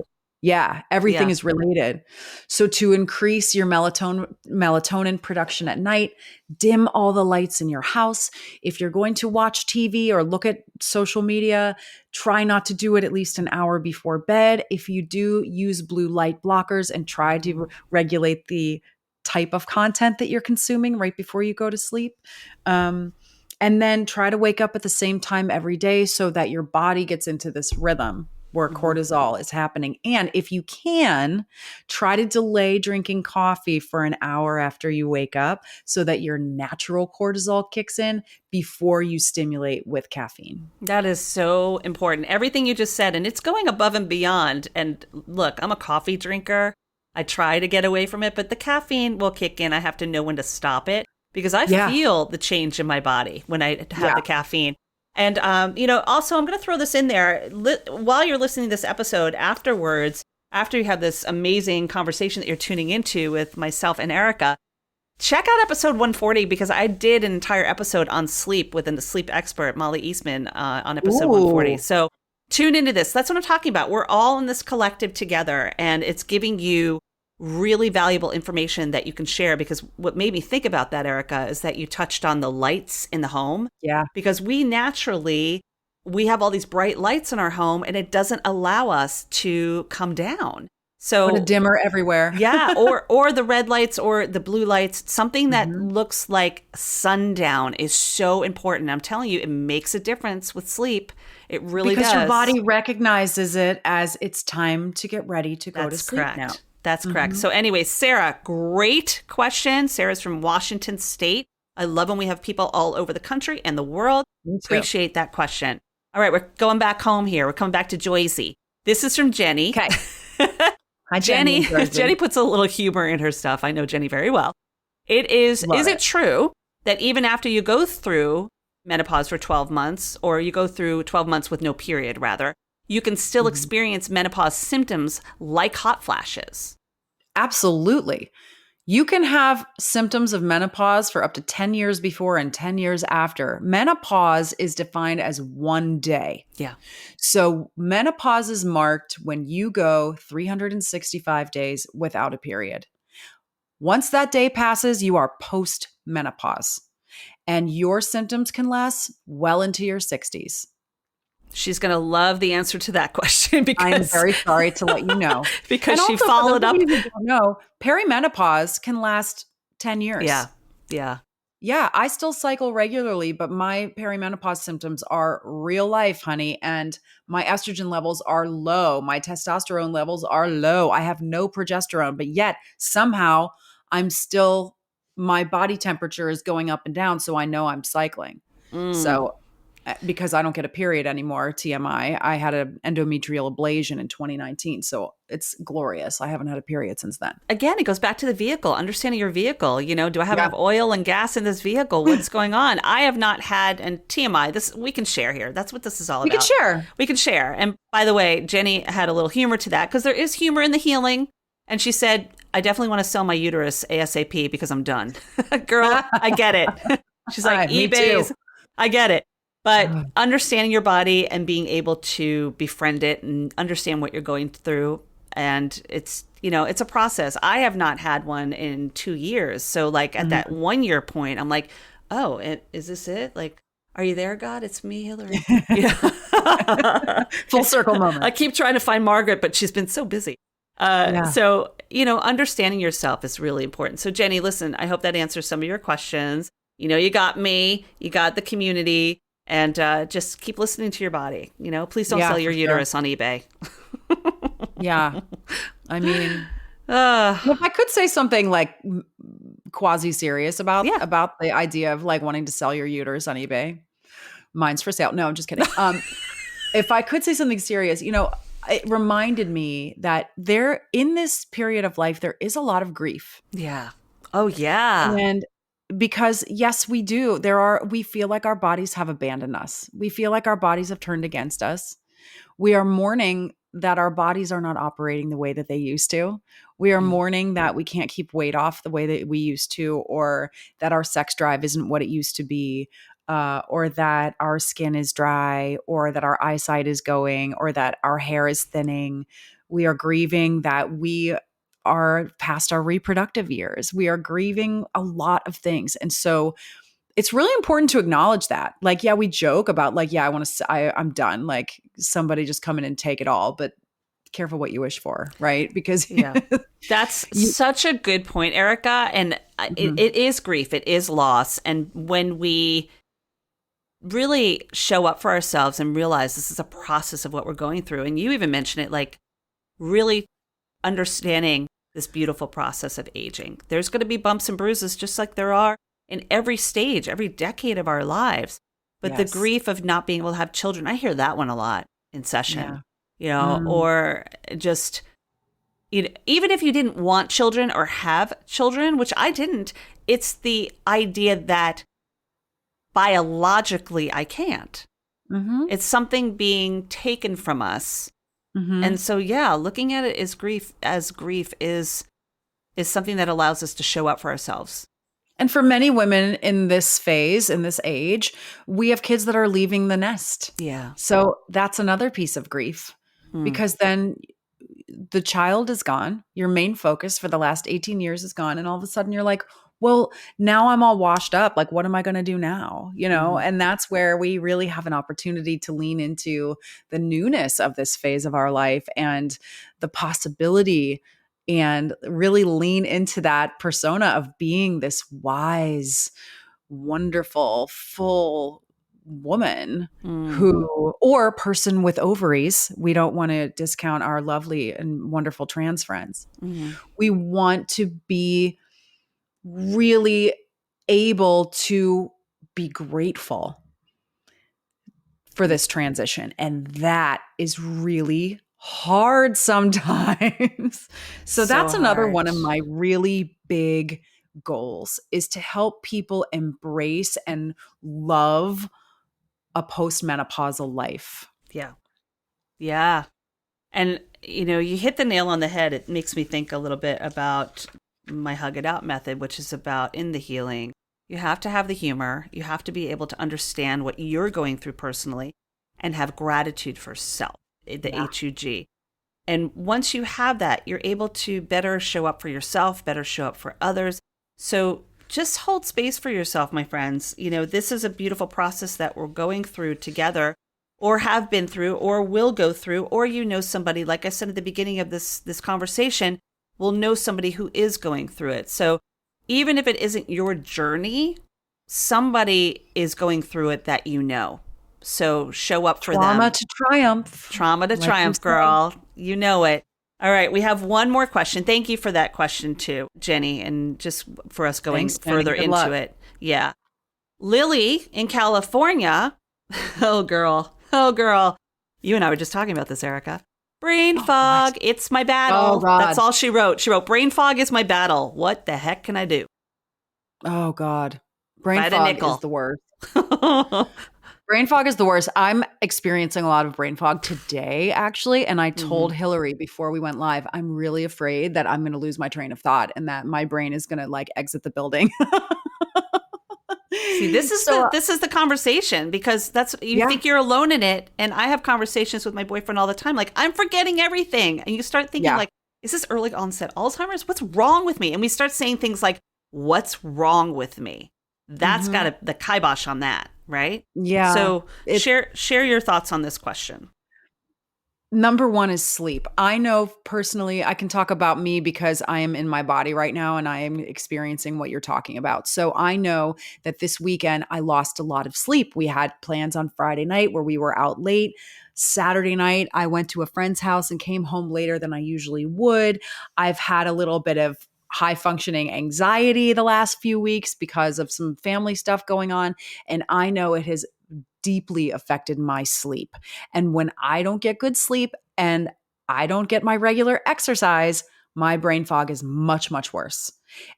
Yeah. Everything is related. So to increase your melatonin production at night, dim all the lights in your house. If you're going to watch TV or look at social media, try not to do it at least an hour before bed. If you do, use blue light blockers and try to regulate the type of content that you're consuming right before you go to sleep. And then try to wake up at the same time every day so that your body gets into this rhythm where cortisol is happening. And if you can, try to delay drinking coffee for an hour after you wake up so that your natural cortisol kicks in before you stimulate with caffeine. That is so important. Everything you just said, and it's going above and beyond. And look, I'm a coffee drinker. I try to get away from it, but the caffeine will kick in. I have to know when to stop it. because I feel the change in my body when I have the caffeine. And, also, I'm going to throw this in there. While you're listening to this episode, afterwards, after you have this amazing conversation that you're tuning into with myself and Erika, check out episode 140, because I did an entire episode on sleep with the sleep expert, Molly Eastman, on episode 140. So tune into this. That's what I'm talking about. We're all in this collective together, and it's giving you really valuable information that you can share. Because what made me think about that, Erika, is that you touched on the lights in the home. Yeah. Because we have all these bright lights in our home, and it doesn't allow us to come down. So put a dimmer everywhere. Yeah, or the red lights or the blue lights. Something that looks like sundown is so important. I'm telling you, it makes a difference with sleep. It really does. Because your body recognizes it as it's time to get ready to go to sleep now. That's correct. So anyway, Sarah, great question. Sarah's from Washington State. I love when we have people all over the country and the world. Appreciate that question. All right, we're going back home here. We're coming back to Joycey. This is from Jenny. Okay. Hi, Jenny. Jenny puts a little humor in her stuff. I know Jenny very well. Is it true that even after you go through menopause for 12 months, or you go through 12 months with no period, rather, you can still experience menopause symptoms like hot flashes? Absolutely. You can have symptoms of menopause for up to 10 years before and 10 years after. Menopause is defined as 1 day. Yeah. So menopause is marked when you go 365 days without a period. Once that day passes, you are post-menopause, and your symptoms can last well into your 60s. She's going to love the answer to that question, because I'm very sorry to let you know. Because she followed up. No, perimenopause can last 10 years. Yeah. Yeah. Yeah. I still cycle regularly, but my perimenopause symptoms are real life, honey. And my estrogen levels are low. My testosterone levels are low. I have no progesterone, but yet somehow my body temperature is going up and down. So I know I'm cycling. So because I don't get a period anymore, TMI, I had an endometrial ablation in 2019. So it's glorious. I haven't had a period since then. Again, it goes back to the vehicle, understanding your vehicle. Do I have enough oil and gas in this vehicle? What's going on? I have not had, and TMI, this we can share here. That's what this is all about. We can share. And by the way, Jenny had a little humor to that, because there is humor in the healing. And she said, I definitely want to sell my uterus ASAP because I'm done. Girl, I get it. She's like, eBay's, I get it. But understanding your body and being able to befriend it and understand what you're going through. And it's a process. I have not had one in 2 years. So like at that 1 year point, I'm like, oh, is this it? Like, are you there, God? It's me, Hilary. Full circle moment. I keep trying to find Margaret, but she's been so busy. So, understanding yourself is really important. So Jenny, listen, I hope that answers some of your questions. You got me, you got the community. And just keep listening to your body. Please don't sell your uterus on eBay. Yeah. I mean, if I could say something like quasi-serious about the idea of like wanting to sell your uterus on eBay, mine's for sale. No, I'm just kidding. If I could say something serious, it reminded me that in this period of life, there is a lot of grief. Yeah. Oh, yeah. And because yes, we do. We feel like our bodies have abandoned us. We feel like our bodies have turned against us. We are mourning that our bodies are not operating the way that they used to. We are mourning that we can't keep weight off the way that we used to, or that our sex drive isn't what it used to be, or that our skin is dry, or that our eyesight is going, or that our hair is thinning. We are grieving that we are past our reproductive years. We are grieving a lot of things. And so it's really important to acknowledge that. Like, yeah, we joke about like, yeah, I'm done. Like somebody just come in and take it all, but careful what you wish for, right? Because that's such a good point, Erika. And it is grief. It is loss. And when we really show up for ourselves and realize this is a process of what we're going through, and you even mentioned it, like really understanding this beautiful process of aging. There's going to be bumps and bruises just like there are in every stage, every decade of our lives. But the grief of not being able to have children, I hear that one a lot in session, or just, even if you didn't want children or have children, which I didn't, it's the idea that biologically I can't. Mm-hmm. It's something being taken from us. Mm-hmm. And so, yeah, looking at it as grief is something that allows us to show up for ourselves. And for many women in this phase, in this age, we have kids that are leaving the nest. Yeah. So that's another piece of grief because then the child is gone. Your main focus for the last 18 years is gone. And all of a sudden you're like, well, now I'm all washed up. Like, what am I going to do now? You know, and that's where we really have an opportunity to lean into the newness of this phase of our life and the possibility and really lean into that persona of being this wise, wonderful, full woman who, or person with ovaries. We don't want to discount our lovely and wonderful trans friends. We want to be really able to be grateful for this transition. And that is really hard sometimes. So that's another hard. one of my really big goals is to help people embrace and love a postmenopausal life. Yeah. Yeah. And, you know, you hit the nail on the head. It makes me think a little bit about my hug it out method, which is about in the healing. You have to have the humor. You have to be able to understand what you're going through personally and have gratitude for self, the HUG. And once you have that, you're able to better show up for yourself, better show up for others. So just hold space for yourself, my friends. You know, this is a beautiful process that we're going through together, or have been through, or will go through, or you know somebody, like I said at the beginning of this conversation, will know somebody who is going through it. So even if it isn't your journey, somebody is going through it that you know. So show up for them. Trauma to triumph. Trauma to like triumph, girl. You know it. All right, we have one more question. Thank you for that question too, Jenny, and just for us going further into it. Yeah. Lily in California. Oh, girl. You and I were just talking about this, Erika. Brain fog. What? It's my battle. Oh, God. That's all she wrote. She wrote, brain fog is my battle. What the heck can I do? Oh, God. Brain fog is the worst. Brain fog is the worst. I'm experiencing a lot of brain fog today, actually. And I told Hilary before we went live, I'm really afraid that I'm going to lose my train of thought and that my brain is going to like exit the building. See, this is the conversation, because that's you think you're alone in it. And I have conversations with my boyfriend all the time. Like, I'm forgetting everything. And you start thinking like, is this early onset Alzheimer's? What's wrong with me? And we start saying things like, what's wrong with me? That's got the kibosh on that. Right? Yeah. So share your thoughts on this question. Number one is sleep. I know personally, I can talk about me because I am in my body right now and I am experiencing what you're talking about. So I know that this weekend I lost a lot of sleep. We had plans on Friday night where we were out late. Saturday night, I went to a friend's house and came home later than I usually would. I've had a little bit of high functioning anxiety the last few weeks because of some family stuff going on. And I know it has deeply affected my sleep. And when I don't get good sleep and I don't get my regular exercise, my brain fog is much, much worse.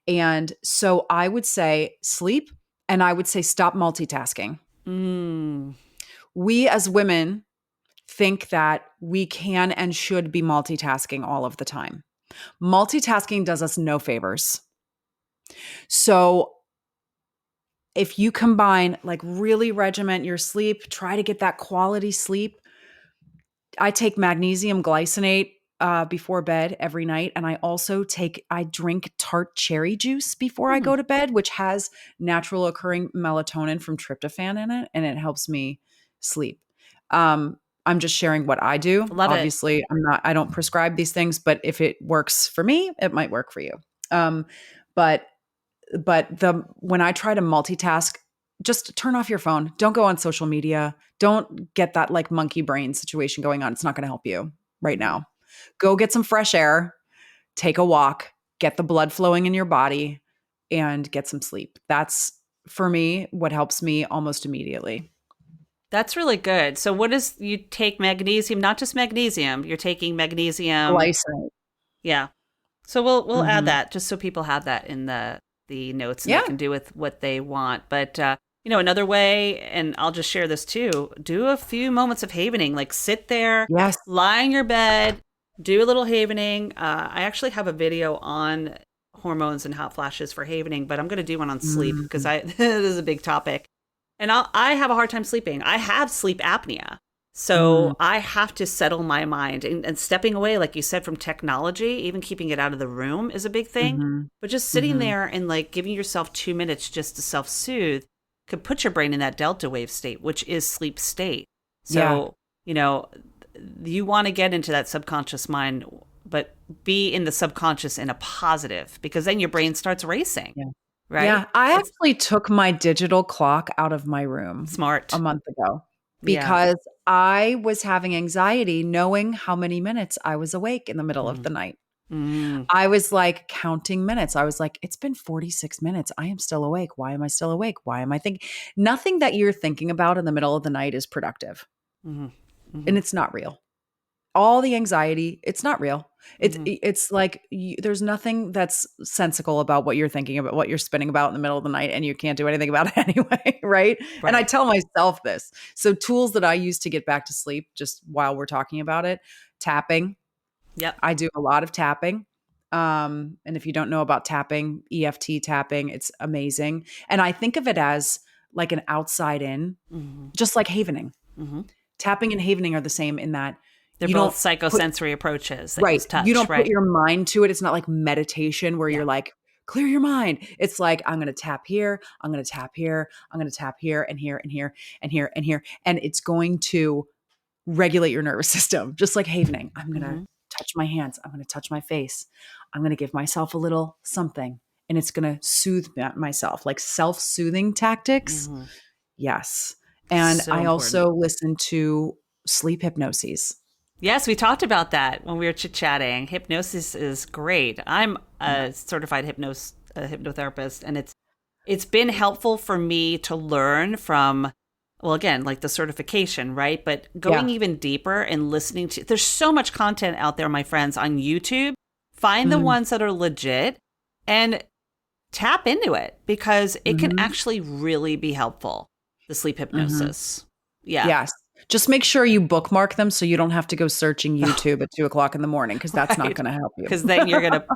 And so I would say sleep, and I would say stop multitasking. We as women think that we can and should be multitasking all of the time. Multitasking does us no favors. So if you combine, like really regiment your sleep, try to get that quality sleep. I take magnesium glycinate before bed every night. And I drink tart cherry juice before I go to bed, which has natural occurring melatonin from tryptophan in it. And it helps me sleep. I'm just sharing what I do. Obviously, I don't prescribe these things, but if it works for me, it might work for you. But when I try to multitask, just turn off your phone. Don't go on social media. Don't get that like monkey brain situation going on. It's not going to help you right now. Go get some fresh air, take a walk, get the blood flowing in your body, and get some sleep. That's, for me, what helps me almost immediately. That's really good. So you take magnesium, not just magnesium, you're taking magnesium. Glycinate. Yeah. So we'll add that just so people have that in the the notes and Yeah. they can do with what they want. But, another way, and I'll just share this too, do a few moments of havening, like sit there, Yes. lie in your bed, do a little havening. I actually have a video on hormones and hot flashes for havening, but I'm going to do one on sleep because this is a big topic. And I have a hard time sleeping. I have sleep apnea. So I have to settle my mind and stepping away, like you said, from technology, even keeping it out of the room is a big thing. But just sitting there and like giving yourself 2 minutes just to self-soothe could put your brain in that delta wave state, which is sleep state. So, you want to get into that subconscious mind, but be in the subconscious in a positive, because then your brain starts racing. Yeah. Right? Yeah. I actually took my digital clock out of my room Smart. a month ago because I was having anxiety knowing how many minutes I was awake in the middle of the night. I was like counting minutes. I was like, it's been 46 minutes. I am still awake. Why am I still awake? Why am I thinking? Nothing that you're thinking about in the middle of the night is productive. And it's not real. All the anxiety, it's not real. It's like there's nothing that's sensical about what you're thinking about, what you're spinning about in the middle of the night, and you can't do anything about it anyway, right? And I tell myself this. So tools that I use to get back to sleep, just while we're talking about it, tapping. Yep. I do a lot of tapping. And if you don't know about tapping, EFT tapping, it's amazing. And I think of it as like an outside in, just like havening. Tapping and havening are the same in that they're both psychosensory approaches. That use touch, you don't put your mind to it. It's not like meditation where you're like, clear your mind. It's like, I'm going to tap here. I'm going to tap here. I'm going to tap here and here and here and here and here. And it's going to regulate your nervous system, just like havening. I'm going to touch my hands. I'm going to touch my face. I'm going to give myself a little something, and it's going to soothe myself, like self-soothing tactics. Yes. And I also listen to sleep hypnoses. Yes, we talked about that when we were chit-chatting. Hypnosis is great. I'm a certified hypnotherapist, and it's been helpful for me to learn from, well, again, like the certification, right? But going even deeper and listening to, there's so much content out there, my friends, on YouTube. Find the ones that are legit and tap into it, because it can actually really be helpful, the sleep hypnosis. Yes. Just make sure you bookmark them so you don't have to go searching YouTube at 2:00 in the morning, because that's not going to help you. Because then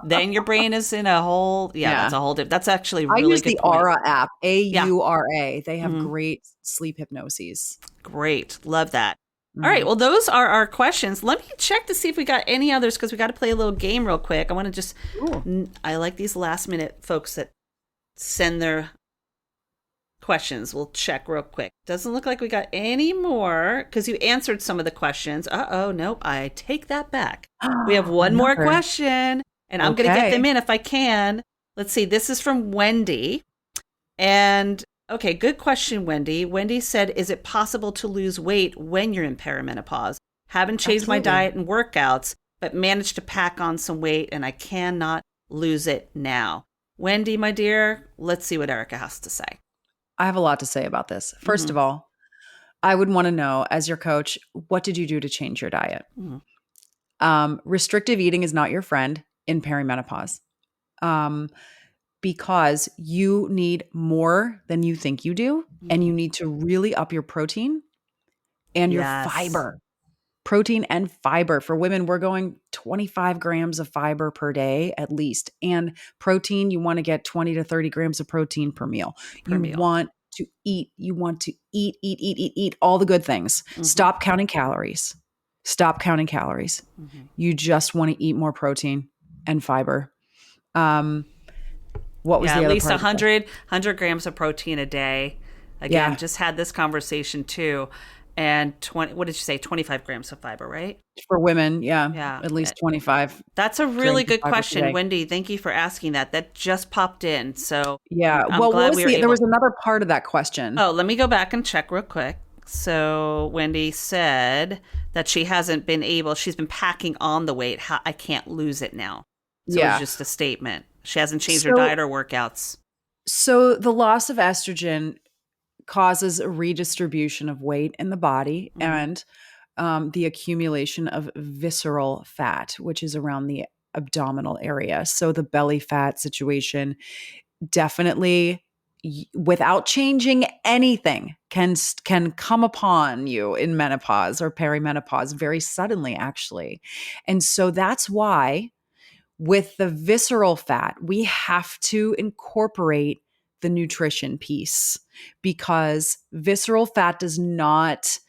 then your brain is in a whole, that's a whole different, that's actually really good. I use the Aura app, AURA. They have great sleep hypnoses. Great. Love that. All right. Well, those are our questions. Let me check to see if we got any others, because we got to play a little game real quick. I want to just, I like these last minute folks that send their questions. We'll check real quick. Doesn't look like we got any more, because you answered some of the questions. Nope. I take that back. We have one more question, and I'm going to get them in if I can. Let's see. This is from Wendy. And okay, good question, Wendy. Wendy said, is it possible to lose weight when you're in perimenopause? Haven't changed my diet and workouts, but managed to pack on some weight, and I cannot lose it now. Wendy, my dear, let's see what Erika has to say. I have a lot to say about this. First of all, I would want to know, as your coach, what did you do to change your diet? Restrictive eating is not your friend in perimenopause, because you need more than you think you do, and you need to really up your protein and your fiber. Protein and fiber. For women, we're going 25 grams of fiber per day at least. And protein, you want to get 20 to 30 grams of protein per meal. Want to eat. You want to eat all the good things. Stop counting calories. You just want to eat more protein and fiber. What was the other at least part 100 grams of protein a day. Again, just had this conversation too. And 20, what did you say? 25 grams of fiber, right? For women, at least 25. That's a really good question, Wendy. Thank you for asking that. That just popped in. So there was another part of that question. Oh, let me go back and check real quick. So Wendy said that she hasn't been able, she's been packing on the weight. I can't lose it now. So it was just a statement. She hasn't changed her diet or workouts. So the loss of estrogen causes a redistribution of weight in the body and the accumulation of visceral fat, which is around the abdominal area. So the belly fat situation definitely, without changing anything, can come upon you in menopause or perimenopause very suddenly, actually. And so that's why with the visceral fat, we have to incorporate the nutrition piece, because visceral fat does not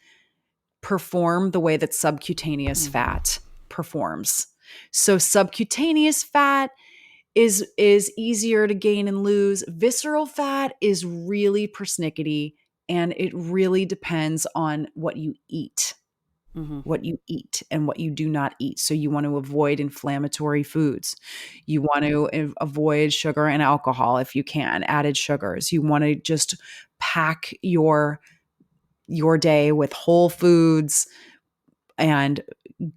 perform the way that subcutaneous fat performs. So subcutaneous fat is easier to gain and lose. Visceral fat is really persnickety, and it really depends on what you eat. What you eat and what you do not eat. So you want to avoid inflammatory foods. You want to avoid sugar and alcohol if you can, added sugars. You want to just pack your day with whole foods and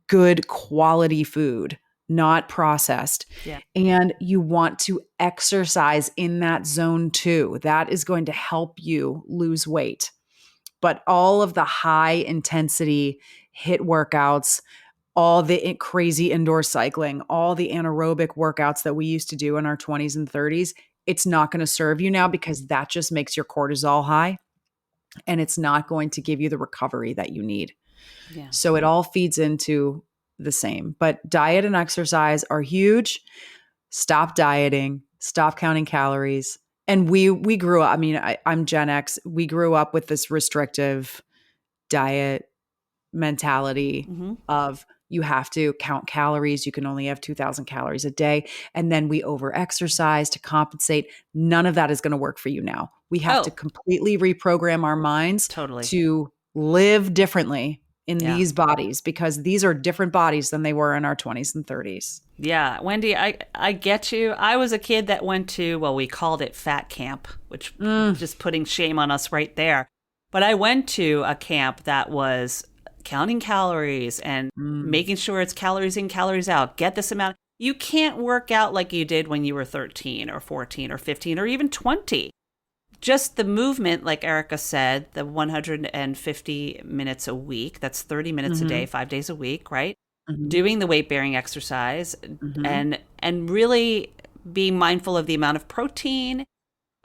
good quality food, not processed. Yeah. And you want to exercise in that zone too. That is going to help you lose weight. But all of the high intensity HIIT workouts, all the crazy indoor cycling, all the anaerobic workouts that we used to do in our 20s and 30s, it's not going to serve you now, because that just makes your cortisol high, and it's not going to give you the recovery that you need. Yeah. So it all feeds into the same. But diet and exercise are huge. Stop dieting, stop counting calories. And we grew up, I mean, I'm Gen X. We grew up with this restrictive diet mentality of you have to count calories. You can only have 2,000 calories a day. And then we over-exercise to compensate. None of that is going to work for you now. We have to completely reprogram our minds to live differently in these bodies, because these are different bodies than they were in our 20s and 30s. Yeah, Wendy, I get you. I was a kid that went to, well, we called it fat camp, which just putting shame on us right there. But I went to a camp that was counting calories and making sure it's calories in, calories out. Get this amount. You can't work out like you did when you were 13 or 14 or 15 or even 20. Just the movement, like Erika said, the 150 minutes a week, that's 30 minutes a day, 5 days a week, right? Doing the weight-bearing exercise and really being mindful of the amount of protein.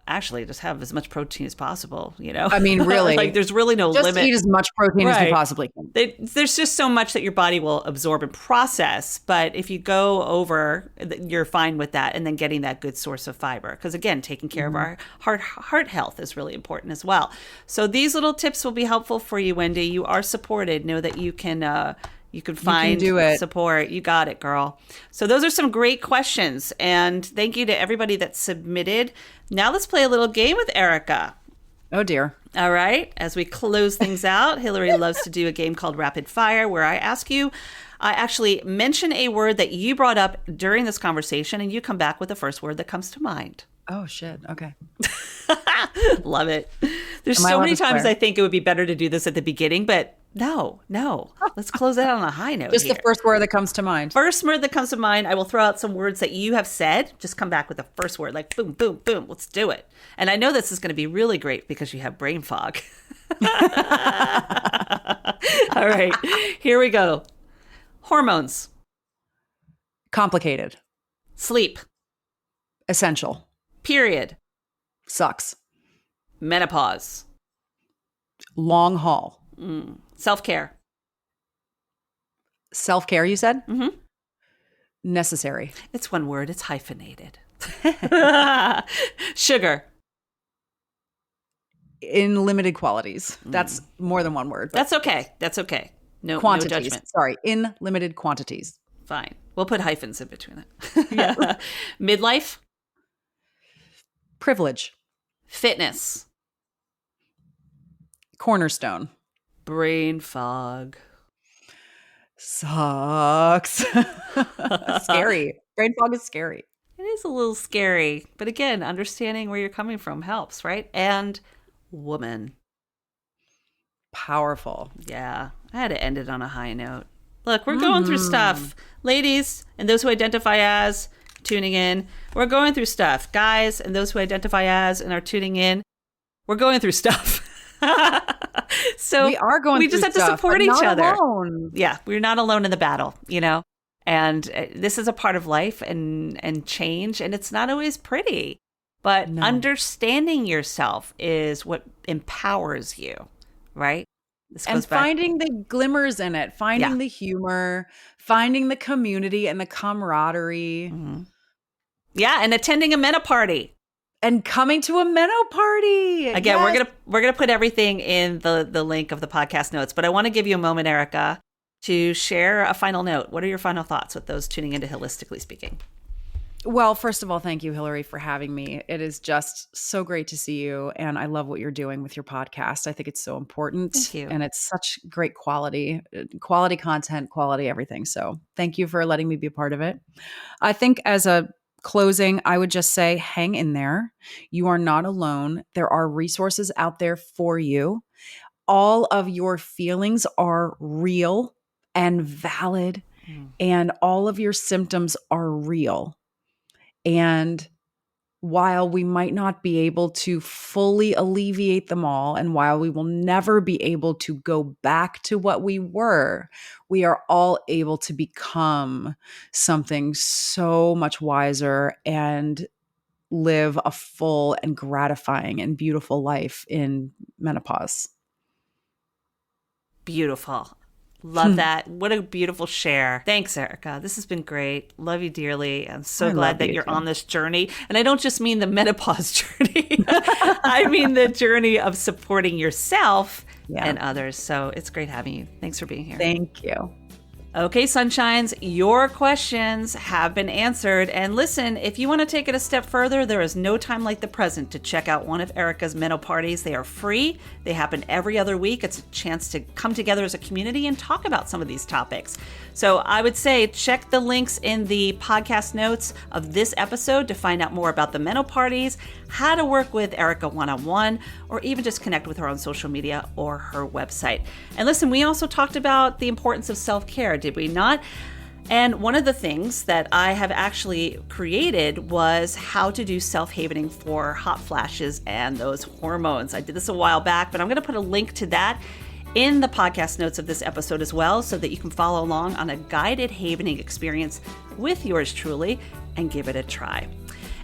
Actually, just have as much protein as possible, you know? I mean, really. Like, there's really no limit. Just eat as much protein as you possibly can. There's just so much that your body will absorb and process. But if you go over, you're fine with that. And then getting that good source of fiber. Because again, taking care of our heart health is really important as well. So these little tips will be helpful for you, Wendy. You are supported. Know that you can find support. You got it, girl. So those are some great questions. And thank you to everybody that submitted. Now let's play a little game with Erika. Oh, dear. All right. As we close things out, Hilary loves to do a game called Rapid Fire, where I actually mention a word that you brought up during this conversation, and you come back with the first word that comes to mind. Oh, shit. Okay. Love it. There's so many times I think it would be better to do this at the beginning, but no. Let's close it out on a high note. Just the first word that comes to mind. First word that comes to mind. I will throw out some words that you have said. Just come back with the first word, like boom, boom, boom. Let's do it. And I know this is going to be really great because you have brain fog. All right, here we go. Hormones. Complicated. Sleep. Essential. Period. Sucks. Menopause. Long haul. Self-care. Self-care, you said? Mm-hmm. Necessary. It's one word. It's hyphenated. Sugar. In limited quantities. That's more than one word. That's okay. No quantities. No judgment. Sorry, in limited quantities. Fine. We'll put hyphens in between it. Yeah. Midlife. Privilege. Fitness. Cornerstone. Brain fog. Sucks. Scary. Brain fog is scary. It is a little scary. But again, understanding where you're coming from helps, right? And woman. Powerful. Yeah. I had to end it on a high note. Look, we're going through stuff. Ladies and those who identify as tuning in, we're going through stuff. Guys and those who identify as and are tuning in, we're going through stuff. So we are going. We just have to support each other. Alone. Yeah, we're not alone in the battle, you know. And this is a part of life and change, and it's not always pretty. But No. understanding yourself is what empowers you, right? This And goes back. finding the glimmers in it, finding the humor, finding the community and the camaraderie, Yeah, and attending a Menoparty. and coming to a Menoparty. Again, Yes. we're gonna put everything in the link of the podcast notes. But I want to give you a moment, Erika, to share a final note. What are your final thoughts with those tuning into Hilistically Speaking? Well, first of all, thank you, Hilary, for having me. It is just so great to see you. And I love what you're doing with your podcast. I think it's so important. Thank you. And it's such great quality content, quality everything. So thank you for letting me be a part of it. I think as a closing, I would just say, hang in there. You are not alone. There are resources out there for you. All of your feelings are real and valid, and all of your symptoms are real. And while we might not be able to fully alleviate them all, and while we will never be able to go back to what we were, we are all able to become something so much wiser and live a full and gratifying and beautiful life in menopause. Beautiful. Love that. What a beautiful share. Thanks, Erika. This has been great. Love you dearly. I'm so I glad love that you you're too. on this journey. And I don't just mean the menopause journey. I mean the journey of supporting yourself and others. So it's great having you. Thanks for being here. Thank you. Okay, Sunshines, your questions have been answered. And listen, if you want to take it a step further, there is no time like the present to check out one of Erika's Menoparties. They are free. They happen every other week. It's a chance to come together as a community and talk about some of these topics. So I would say check the links in the podcast notes of this episode to find out more about the Menoparties, how to work with Erika one-on-one, or even just connect with her on social media or her website. And listen, we also talked about the importance of self-care, did we not? And one of the things that I have actually created was how to do self-havening for hot flashes and those hormones. I did this a while back, but I'm going to put a link to that in the podcast notes of this episode as well, so that you can follow along on a guided havening experience with yours truly and give it a try.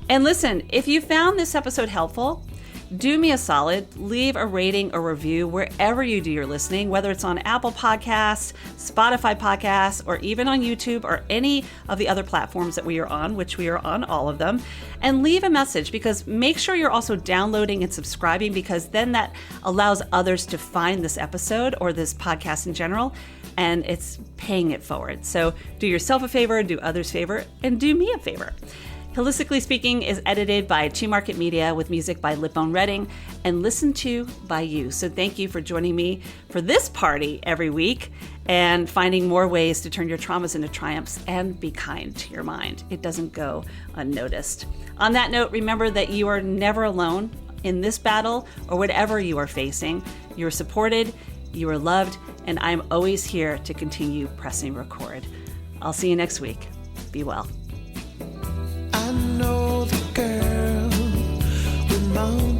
And listen, if you found this episode helpful, do me a solid, leave a rating or review wherever you do your listening, whether it's on Apple Podcasts, Spotify Podcasts, or even on YouTube or any of the other platforms that we are on, which we are on all of them. And leave a message, because make sure you're also downloading and subscribing, because then that allows others to find this episode or this podcast in general, and it's paying it forward. So do yourself a favor, do others a favor, and do me a favor. Hilistically Speaking is edited by Two Market Media with music by Lipbone Redding and listened to by you. So thank you for joining me for this party every week and finding more ways to turn your traumas into triumphs and be kind to your mind. It doesn't go unnoticed. On that note, remember that you are never alone in this battle or whatever you are facing. You are supported, you are loved, and I'm always here to continue pressing record. I'll see you next week. Be well. I know the girl with mountains